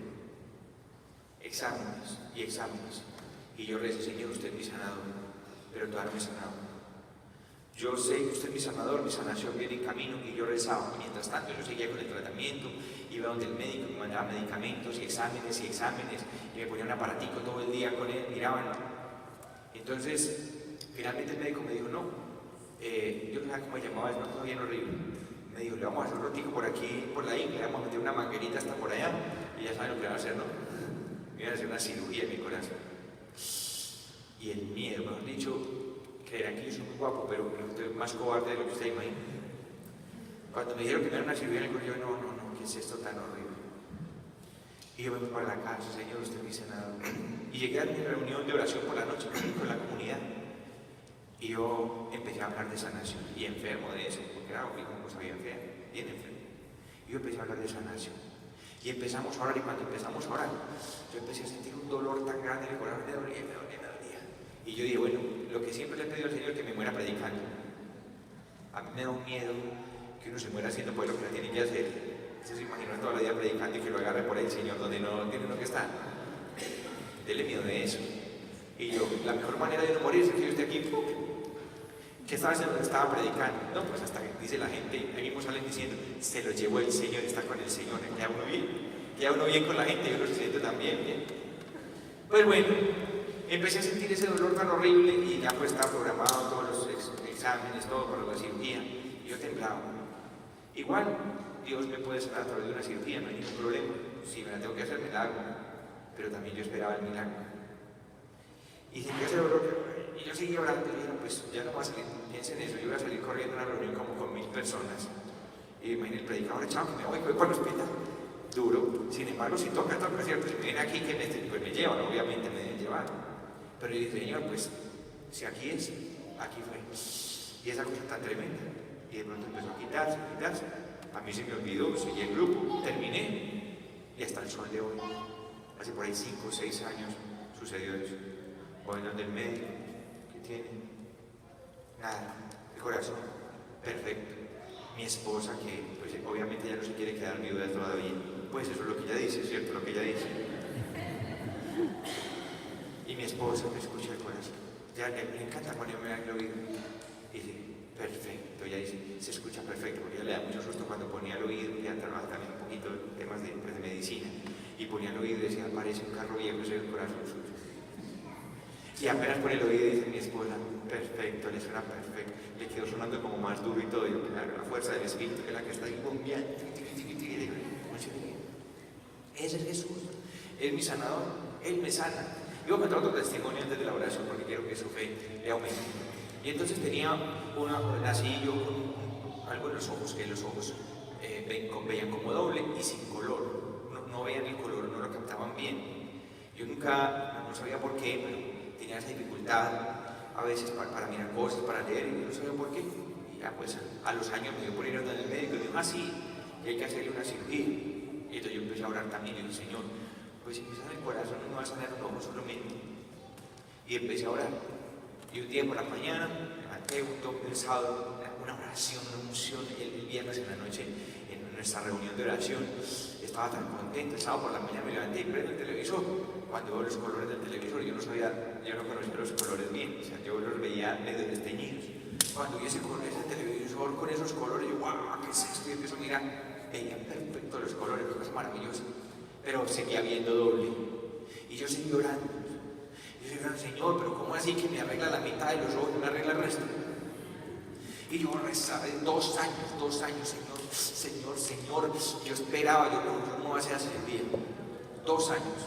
Exámenes y exámenes. Y yo le decía, Señor, usted es mi sanador, pero todavía no me he sanado. Yo sé que usted es mi sanador, mi sanación viene en camino, y yo rezaba. Mientras tanto, yo seguía con el tratamiento, iba donde el médico, me mandaba medicamentos y exámenes, y me ponía un aparatico todo el día con él, miraban. Entonces, finalmente el médico me dijo, no, yo no sé cómo se llamaba, es todo bien horrible. Me dijo, le vamos a hacer un rotico por aquí, por la ingle, le vamos a meter una manguerita hasta por allá, y ya saben lo que van a hacer, ¿no? Me iban a hacer una cirugía en mi corazón. Y el miedo, mejor dicho, creerán que yo soy muy guapo, pero estoy más cobarde de lo que usted imagina. Cuando me dijeron que me era una cirugía en el corazón, yo, no, ¿qué es esto tan horrible? Y yo me fui para la casa, Señor, usted es mi sanador. Y llegué a mi reunión de oración por la noche con la comunidad. Y yo empecé a hablar de sanación, y enfermo de eso, porque era una cosa bien fea, bien enfermo. Y yo empecé a hablar de sanación. Y empezamos a orar, y cuando empezamos a orar, yo empecé a sentir un dolor tan grande en el corazón, me dolía. Y yo dije, bueno, lo que siempre le he pedido al Señor, que me muera predicando. A mí me da un miedo que uno se muera haciendo pues lo que tiene que hacer. Usted se imagina toda la vida predicando y que lo agarre por el Señor donde no tiene uno que estar. Dele miedo de eso. Y yo, la mejor manera de no morir es que yo esté aquí. ¿Qué estaba haciendo? Estaba predicando. No, pues hasta que dice la gente, ahí mismo salen diciendo, se lo llevó el Señor, está con el Señor. Queda uno bien. Queda uno bien con la gente y uno se siente también bien. Pues bueno, empecé a sentir ese dolor tan horrible y ya pues estaba programado todos los exámenes, todo para la cirugía. Y yo temblaba. Igual, Dios me puede sanar a través de una cirugía, no hay ningún problema. Si me la tengo que hacer, me la hago. Pero también yo esperaba el milagro. Y sentí ese dolor. Y yo seguía orando y dije, pues ya no va a salir, piensen en eso, yo voy a salir corriendo a una reunión como con 1000 personas. Y imagínate el predicador, chao, que me voy para el hospital. Duro. Sin embargo, si toca, ¿cierto? Si me vienen aquí, que pues me llevan, obviamente me deben llevar. Pero yo dije, Señor, pues, si aquí es, aquí fue. Y esa cosa tan tremenda. Y de pronto empezó a quitarse. A mí se me olvidó, seguí el grupo, terminé. Y hasta el sol de hoy, hace por ahí 5 o 6 años, sucedió eso. Voy donde el médico, ¿qué tiene? Nada, el corazón, perfecto. Mi esposa, que pues obviamente ya no se quiere quedar viuda todavía, pues eso es lo que ella dice, ¿cierto? Lo que ella dice. Y mi esposa me escucha el corazón. Ya le encanta cuando yo me da el oído. Y dice, perfecto. Ella dice, se escucha perfecto, porque ella le da mucho susto cuando ponía el oído, ya trabaja también un poquito en temas de medicina. Y ponía el oído y decía, parece un carro viejo, ese es el corazón suyo. Y apenas por el oído dice mi esposa, perfecto, le suena perfecto. Le quedó sonando como más duro y todo. Y la fuerza del Espíritu, que es la que está ahí bombeando. Ese es Jesús. Es mi sanador. Él me sana. Yo voy a contar otro testimonio antes de la oración porque quiero que su fe le aumente. Y entonces tenía nací yo con algo en los ojos, que los ojos veían como doble y sin color. No veían el color, no lo captaban bien. Yo nunca, no sabía por qué, pero tenía esa dificultad a veces para mirar cosas, para leer, y yo no sabía por qué. Y ya pues a los años me dio por ir a donde el médico y me dijo, sí, que hay que hacerle una cirugía. Y entonces yo empecé a orar también y dije, Señor, pues si me sana el corazón no me va a sanar un ojo solamente. Y empecé a orar. Y un día por la mañana, me levanté un sábado, una oración, una unción, el viernes en la noche, en nuestra reunión de oración, estaba tan contento. El sábado por la mañana me levanté y prendí el televisor. Cuando veo los colores del televisor, yo no conocía los colores bien, o sea, yo los veía medio desteñidos. Cuando vi ese televisor con esos colores, yo, ¡guau! ¿Qué es esto? Y empiezo a mirar, veía perfecto los colores, cosas maravillosas, pero seguía viendo doble. Y yo seguí orando. Y yo decía, Señor, pero ¿cómo así que me arregla la mitad de los ojos y me arregla el resto? Y yo rezaba 2 años, Señor, yo esperaba, yo no voy a hacer bien. 2 años.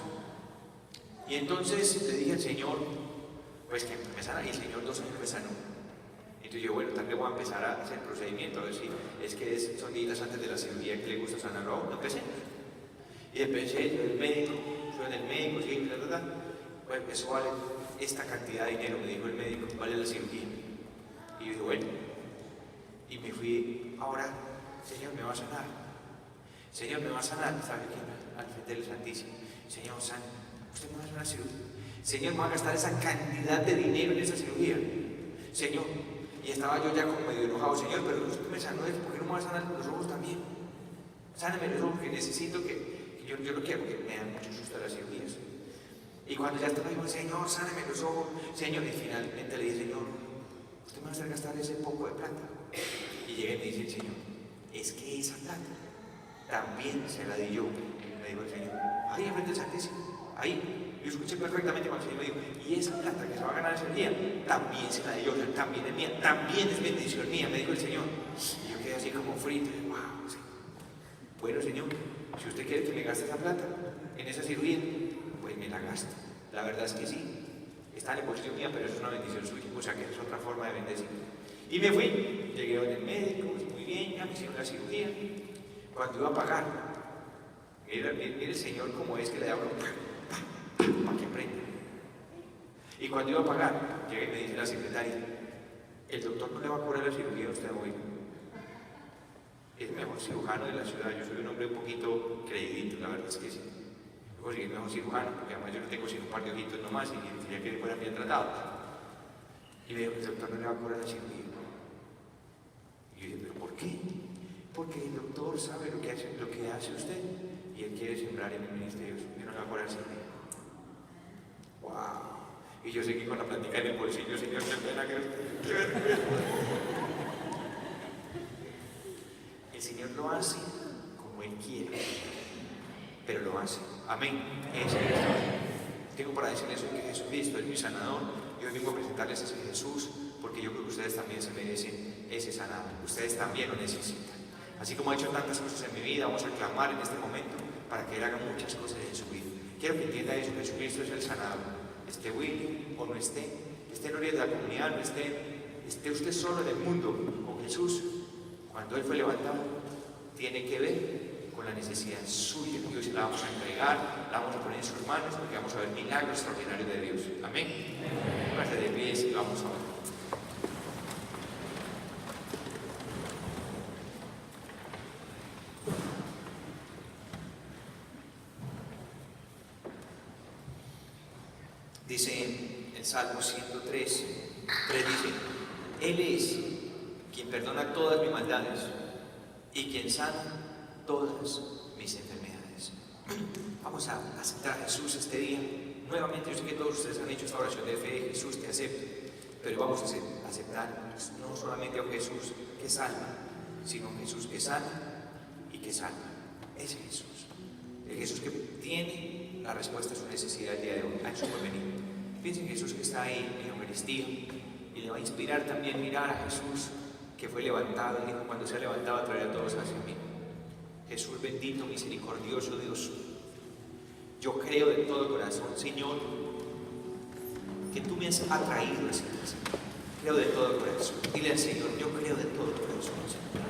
Y entonces le dije al Señor, pues que me sana, y el Señor 2 años me sanó. Entonces yo, bueno, tal vez voy a empezar a hacer el procedimiento, a ver si es que son días antes de la cirugía que le gusta sanar. No, empecé. Y empecé, yo el médico, sí, pues eso vale esta cantidad de dinero, me dijo el médico, vale la cirugía. Y yo dije, bueno, y me fui a orar, Señor, me va a sanar. Señor, me va a sanar, ¿sabe quién? Al frente del Santísimo. Señor, sana. Usted me va a hacer una cirugía. Señor, me va a gastar esa cantidad de dinero en esa cirugía. Señor, y estaba yo ya como medio enojado. Señor, pero usted me sanó, ¿por qué no me va a sanar los ojos también? Sáname los ojos, que necesito que yo no quiero, porque me dan mucho susto las cirugías. Y cuando ya estaba, digo, Señor, sáname los ojos. Señor, y finalmente le dije, Señor, usted me va a hacer gastar ese poco de plata. Y llegué y me dice el Señor, es que esa plata también se la di yo. Me dijo el Señor, ahí enfrente del Santísimo. Ahí, yo escuché perfectamente cuando el Señor me dijo, y esa plata que se va a ganar ese día, también se la di yo, también es mía, también es bendición mía, me dijo el Señor. Y yo quedé así como frito, wow, sí. Bueno, Señor, si usted quiere que me gaste esa plata en esa cirugía, pues me la gasto. La verdad es que sí, está en el bolsillo mía, pero eso es una bendición suya, o sea que es otra forma de bendecir. Y me fui, llegué donde el médico, muy bien, ya me hicieron la cirugía. Cuando iba a pagar, mire el Señor como es que le da uno para que aprenda. Y cuando iba a pagar, llegué y me dice la secretaria, el doctor no le va a cobrar la cirugía a usted hoy. Es el mejor cirujano de la ciudad. Yo soy un hombre un poquito creidito, la verdad es que sí. Yo soy el mejor cirujano, porque además yo no tengo sino un par de ojitos nomás y quería que fueran bien tratados. Y me dijo, el doctor no le va a cobrar la cirugía. Y yo dije, ¿pero por qué? Porque el doctor sabe lo que hace usted y él quiere sembrar en el ministerio y no le va a cobrar cirugía. ¡Wow! Y yo seguí con la plática en el bolsillo, Señor, qué pena que... El Señor lo hace como Él quiere, pero lo hace. Amén. Esa es la historia. Tengo para decirles hoy que Jesucristo es mi sanador y hoy vengo a presentarles a ese Jesús porque yo creo que ustedes también se merecen ese sanador. Ustedes también lo necesitan. Así como ha hecho tantas cosas en mi vida, vamos a clamar en este momento para que Él haga muchas cosas en su vida. Quiero que entienda eso, Jesucristo es el sanador. Esté Willy o no esté en oriente de la comunidad, no esté usted solo en el mundo con Jesús. Cuando Él fue levantado, tiene que ver con la necesidad suya. Y hoy se la vamos a entregar, la vamos a poner en sus manos porque vamos a ver milagros extraordinarios de Dios. Amén. Póngase de pie y vamos a ver. Dice el Salmo 103, dice, Él es quien perdona todas mis maldades y quien sana todas mis enfermedades. Vamos a aceptar a Jesús este día. Nuevamente, yo sé que todos ustedes han hecho esta oración de fe, Jesús te acepto, pero vamos a aceptar no solamente a un Jesús que salva, sino a un Jesús que sana y que salva. Ese Jesús, el Jesús que tiene la respuesta a su necesidad el día de hoy, a su porvenir. Piensa en Jesús que está ahí en la Eucaristía y le va a inspirar también mirar a Jesús que fue levantado y dijo, cuando sea levantado traeré a todos hacia mí. Jesús bendito, misericordioso Dios, yo creo de todo corazón, Señor, que tú me has atraído a esa casa. Creo de todo corazón. Dile al Señor, yo creo de todo corazón, Señor.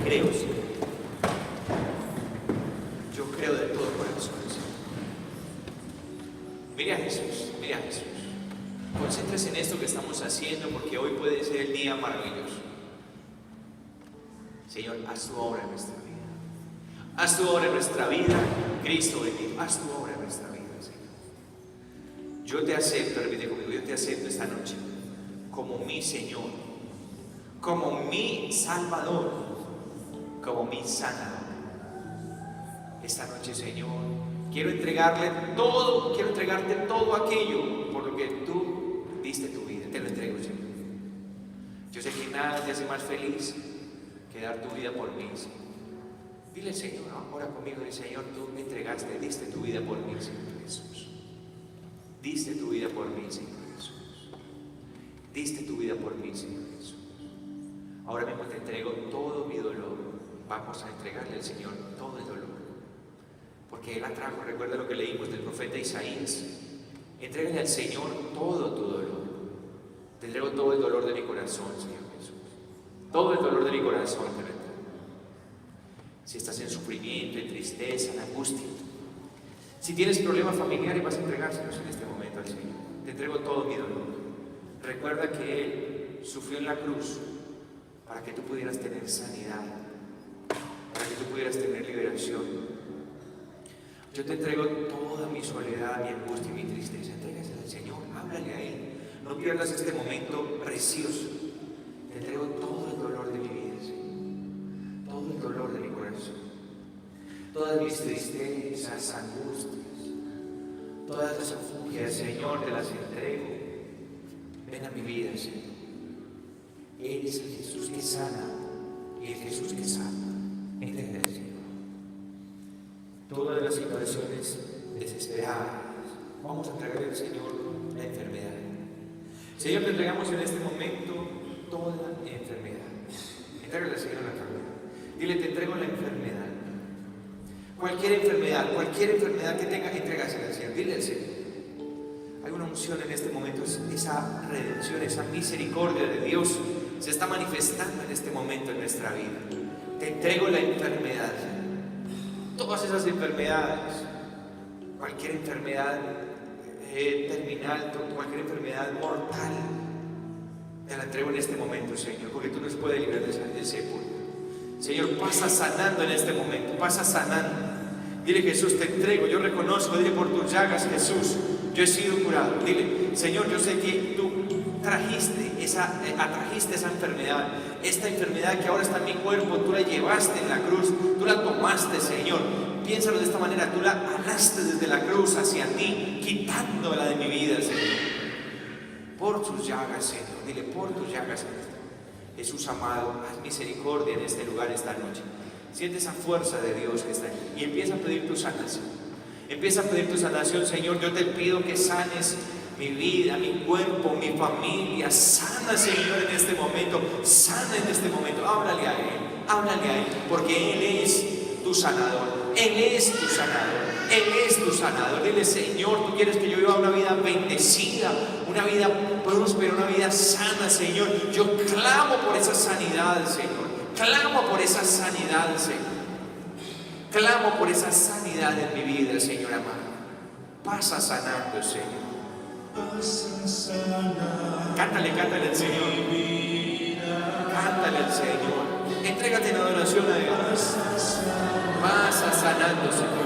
Creo, Señor. Yo creo de todo corazón, Señor. Mira a Jesús, mira a Jesús. Concéntrese en esto que estamos haciendo porque hoy puede ser el día maravilloso. Señor, haz tu obra en nuestra vida. Haz tu obra en nuestra vida, Cristo bendito. Haz tu obra en nuestra vida, Señor. Yo te acepto, repite conmigo, yo te acepto esta noche como mi Señor, como mi Salvador, como mi sanador. Esta noche, Señor, quiero entregarte todo aquello por lo que tú diste tu vida. Te lo entrego, Señor. Yo sé que nada te hace más feliz que dar tu vida por mí, Señor. Dile al Señor, ora conmigo, dile, Señor, tú me entregaste, diste tu vida por mí, Señor Jesús. Diste tu vida por mí, Señor Jesús. Diste tu vida por mí, Señor Jesús. Ahora mismo te entrego todo mi dolor. Vamos a entregarle al Señor todo el dolor. Porque Él atrajo, recuerda lo que leímos del profeta Isaías. Entrégale al Señor todo tu dolor. Te entrego todo el dolor de mi corazón, Señor Jesús. Todo el dolor de mi corazón te lo entrego. Si estás en sufrimiento, en tristeza, en angustia, si tienes problemas familiares, vas a entregárselos en este momento al Señor. Te entrego todo mi dolor. Recuerda que Él sufrió en la cruz para que tú pudieras tener sanidad, para que tú pudieras tener liberación. Yo te entrego toda mi soledad, mi angustia y mi tristeza. Entrégasela al Señor, háblale a Él. No pierdas este momento precioso. Te entrego todo el dolor de mi vida, Señor. Todo el dolor de mi corazón. Todas mis tristezas, angustias, todas las angustias, Señor, te las entrego. Ven a mi vida, Señor. Eres el Jesús que sana y el Jesús que salva. Entrégale al Señor. Todas las situaciones desesperadas, vamos a entregarle al Señor la enfermedad. Señor, te entregamos en este momento toda enfermedad. Entrégale al Señor la enfermedad. Dile, te entrego la enfermedad. Cualquier enfermedad que tengas, entrégasela al Señor. Dile al Señor. Hay una unción en este momento, esa redención, esa misericordia de Dios se está manifestando en este momento en nuestra vida. Te entrego la enfermedad. Todas esas enfermedades, cualquier enfermedad terminal, cualquier enfermedad mortal, te la entrego en este momento, Señor, porque tú nos puedes librar del sepulcro. Señor, pasa sanando en este momento, pasa sanando. Dile, Jesús, te entrego, yo reconozco, dile, por tus llagas, Jesús, yo he sido curado. Dile, Señor, yo sé que tú atrajiste esa enfermedad, esta enfermedad que ahora está en mi cuerpo, tú la llevaste en la cruz, tú la tomaste, Señor. Piénsalo de esta manera, tú la alaste desde la cruz hacia ti, quitándola de mi vida, Señor. Por tus llagas, Señor, dile, por tus llagas, Señor. Jesús amado, haz misericordia en este lugar esta noche. Siente esa fuerza de Dios que está aquí y empieza a pedir tu sanación. Empieza a pedir tu sanación, Señor. Yo te pido que sanes mi vida, mi cuerpo, mi familia. Sana, Señor, en este momento. Sana en este momento. Háblale a Él, porque Él es tu sanador. Él es tu sanador. Él es tu sanador. Dile, Señor, tú quieres que yo viva una vida bendecida, una vida próspera, una vida sana, Señor. Yo clamo por esa sanidad, Señor. Clamo por esa sanidad, Señor. Clamo por esa sanidad en mi vida, Señor amado. Pasa sanando, Señor. Cántale al Señor. Cántale al Señor. Entrégate en adoración a Dios. Pasa sanando, Señor.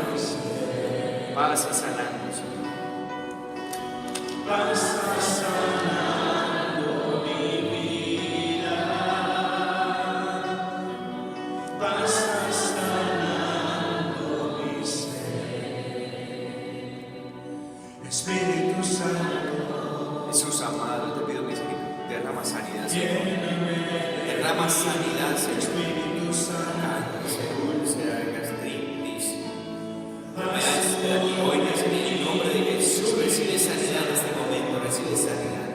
Pasa sanando, Señor. Pasa sanando mi vida. Pasa sanando mi ser. Espíritu Santo. Jesús amado, te pido misericordia. Derrama sanidad, Señor. Derrama sanidad, Señor. Espíritu Santo. Gastritis. Hoy en el nombre de Jesús recibe sanidad en este momento. Recibe sanidad.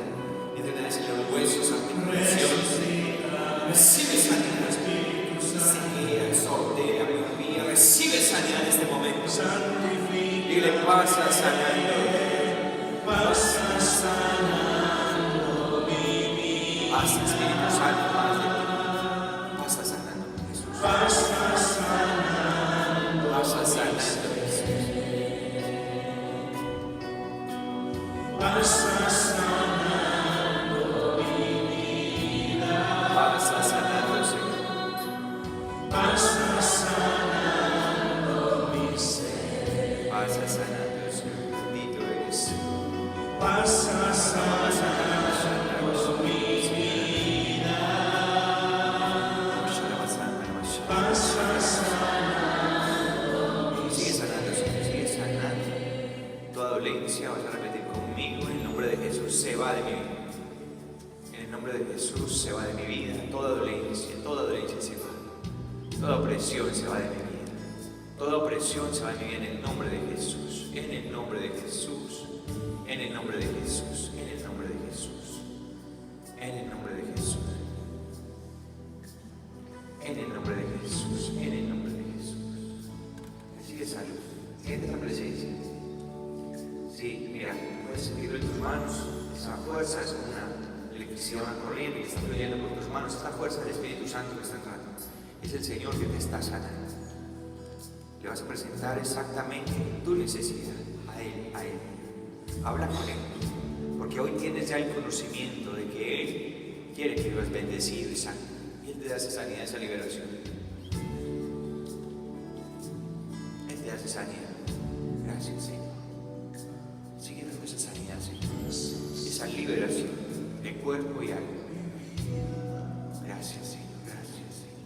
Enfermedades en los huesos, articulaciones. Recibe sanidad. Ceguera, sordera, miopía. Recibe sanidad en este momento. Dile, pasa sanando. Pasa sanando mi vida. Pasa, Espíritu Santo, más de ti. Pasa sanando, Jesús. Pasa sanando. Pasa sanando, Jesús. Pasa sanando mi vida. Pasa sanando, Señor. Pasa sanando mi ser. Pasa sanando, Señor. Bendito eres. Pasa sanando mi vida. Pasa sanando. Sigue sanando, Señor. Sigue sanando. Toda dolencia, vas a repetir conmigo. En el nombre de Jesús se va de mi vida. En el nombre de Jesús se va de mi vida. Toda dolencia se va. Toda opresión se va de mi vida. Toda opresión se va de mi vida en el nombre de Jesús. En el nombre de Jesús. En el nombre de Jesús. En el nombre de Jesús. En el nombre de Jesús. En el nombre de Jesús. En el nombre de Jesús. Recibe salud. Siente la presencia. Sí, mira, puedes sentirlo en tus manos. Esa fuerza es como una electricidad, una corriente que está fluyendo por tus manos. Esta fuerza del Espíritu Santo que está entrando. Es el Señor que te está sanando. Le vas a presentar exactamente tu necesidad a Él. Habla con Él, porque hoy tienes ya el conocimiento de que Él quiere que vivas bendecido y sano. Y Él te da esa sanidad, esa liberación. Él te da esa sanidad. Gracias, Señor. Sigue dando esa sanidad, Señor. Esa liberación de cuerpo y alma. Gracias, Señor. Gracias, Señor.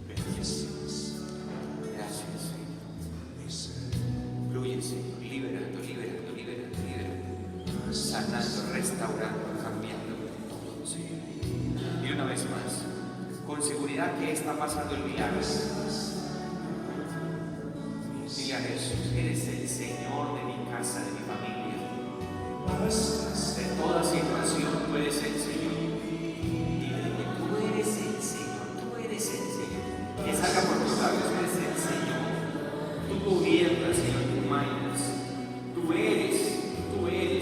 Gracias. Gracias, Señor. Fluye, Señor. Liberando. Sanando, restaurando, cambiando todo, Señor. Y una vez más, con seguridad que está pasando el milagro. Dile a Jesús, eres el Señor de mi casa, de mi familia. De toda situación tú eres el Señor. Dile que tú eres el Señor, tú eres el Señor. Que salga por tus labios, eres el Señor. Tú gobiernas, Señor, tú mandas. Tú eres,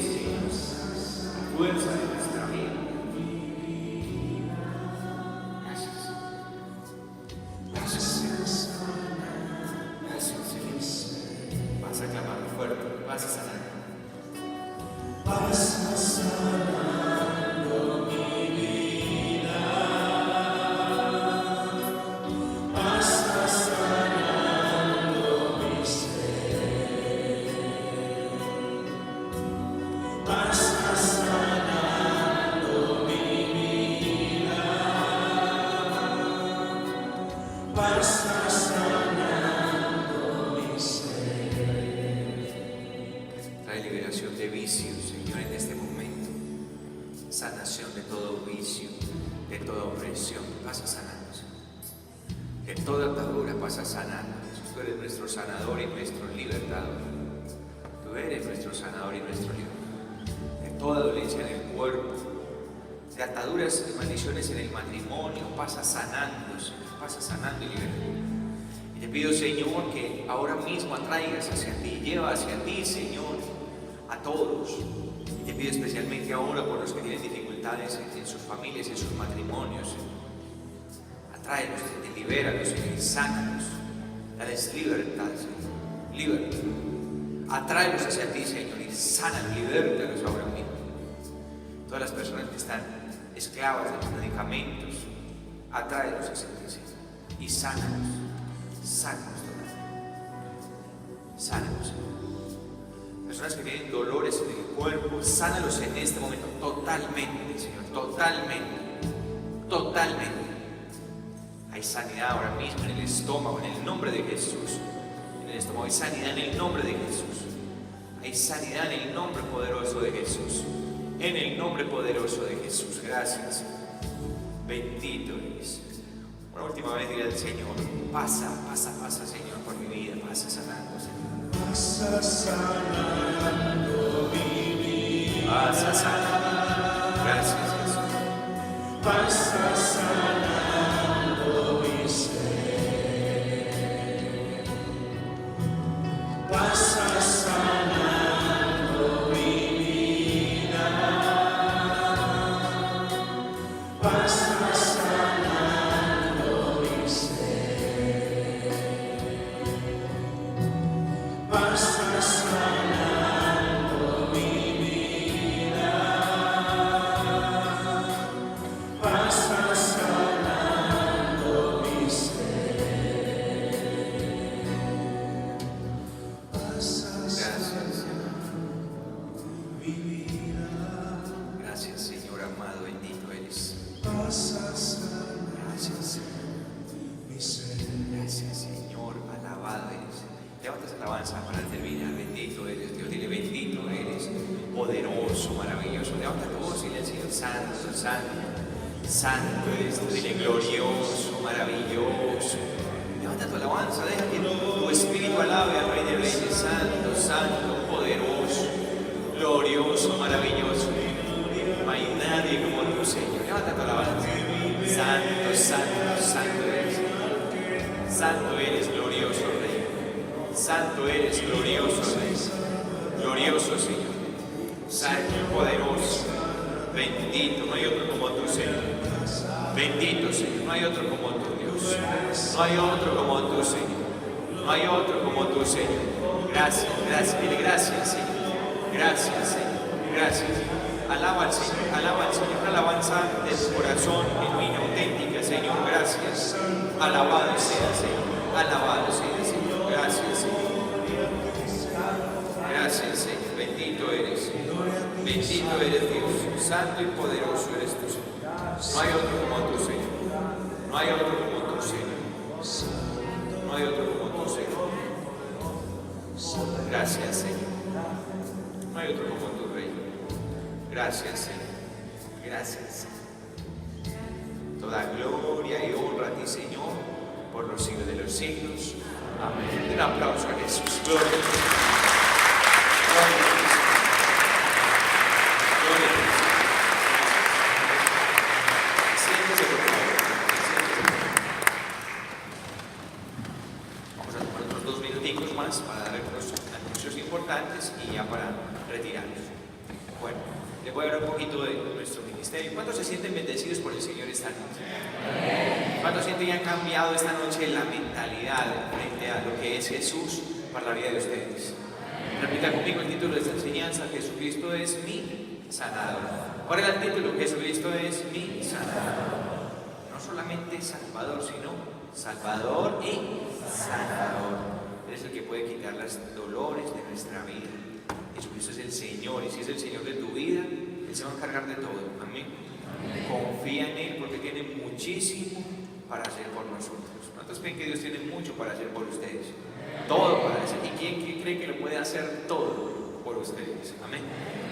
Señor, la fuerza de nuestra vida. Gracias. Gracias, Señor. Toda atadura pasa a sanar. Jesús, tú eres nuestro sanador y nuestro libertador. Tú eres nuestro sanador y nuestro libertador. De toda dolencia en el cuerpo, de ataduras y maldiciones en el matrimonio, pasa sanando, Señor, pasa sanando y liberando. Y te pido, Señor, que ahora mismo atraigas hacia ti, lleva hacia ti, Señor, a todos. Y te pido especialmente ahora por los que tienen dificultades en sus familias, en sus matrimonios, Señor. Atráelos, libéralos, Señor, y sánalos. Dales libertad, Señor. Libertad. Atráelos hacia ti, Señor, y sánalos, libértalos ahora mismo. Todas las personas que están esclavas de los medicamentos, atráelos hacia ti, Señor, y sánalos. Sánalos totalmente. Sánalos, Señor. Personas que tienen dolores en el cuerpo, sánalos en este momento totalmente, Señor, totalmente. Totalmente. Hay sanidad ahora mismo en el estómago, en el nombre de Jesús. En el estómago hay sanidad en el nombre de Jesús. Hay sanidad en el nombre poderoso de Jesús. En el nombre poderoso de Jesús. Gracias. Bendito eres. Una última vez dile al Señor: pasa, Señor, por mi vida. Pasa sanando, Señor. Pasa sanando mi vida. Pasa sanando. Gracias, Jesús. Pasa sanando. Pasa sanando mi vida, pasa sanando mi ser, pasa sanando mi vida, pasa sanando mi ser. Gracias, Señor amado, bendito eres. Gracias, Gracias, Señor, alabado eres. Levanta esa alabanza para terminar. Bendito eres, Dios. Dile: bendito eres, poderoso, maravilloso. Levanta tu voz y dile al Señor: santo, santo, santo eres tú. Dile: glorioso, maravilloso. Levanta tu alabanza, deja que tu espíritu alabe al Rey de Reyes. Santo, santo, poderoso, glorioso, maravilloso. No hay nadie como tú, Señor. Levanta tu alabanza. Santo, santo, santo eres. Santo eres, glorioso Rey. Santo eres, glorioso Rey. Glorioso Señor. Santo, poderoso. Bendito, no hay otro como tú, Señor. Bendito, Señor. No hay otro como tú, Dios. No hay otro como tú, Señor. No hay otro como tú, Señor. Gracias, gracias. Dile: gracias, Señor. Gracias, Señor. Gracias. Alaba al Señor, alaba al Señor. Una alabanza de tu corazón, genuina, auténtica, Señor. Gracias. Alabado sea, Señor. Alabado sea, Señor. Gracias, Señor. Gracias, Señor. Bendito eres. Bendito eres, Dios. Santo y poderoso eres tú, Señor. No hay otro como tú, Señor. No hay otro como tú, Señor. No hay otro como tú, Señor. Gracias, Señor. No hay otro como tu Rey. Gracias, Señor. Gracias. Toda gloria y honra a ti, Señor, por los siglos de los siglos. Amén. Un aplauso a Jesús. Gloria a Jesús. Gloria a Jesús. Gloria a Jesús. Siéntese, por favor. Siéntese. Vamos a tomar otros 2 minuticos más para dar algunos anuncios importantes y ya para retirarnos. Bueno, les voy a hablar un poquito de nuestro ministerio. ¿Cuántos se sienten bendecidos por el Señor esta noche? ¿Cuántos sienten que han cambiado esta noche la mentalidad frente a lo que es Jesús para la vida de ustedes? Repita conmigo el título de esta enseñanza: Jesucristo es mi sanador. ¿Cuál es el título? Jesucristo es mi sanador. No solamente Salvador, sino Salvador y Sanador. Él es el que puede quitar los dolores de nuestra vida. Jesucristo es el Señor, y si es el Señor de tu vida, Él se va a encargar de todo. Amén. Confía en Él porque tiene muchísimo para hacer por nosotros. ¿Cuántos creen que Dios tiene mucho para hacer por ustedes? Todo para hacer. ¿Y quién cree que lo puede hacer todo por ustedes? Amén.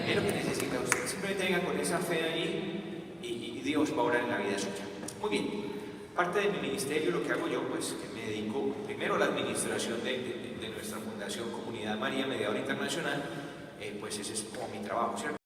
Es lo que necesita usted. Simplemente venga con esa fe allí y Dios va a orar en la vida suya. Muy bien. Parte de mi ministerio, lo que hago yo, pues que me dedico primero a la administración de nuestra Fundación Comunidad María Mediadora Internacional, pues ese es como mi trabajo, ¿cierto?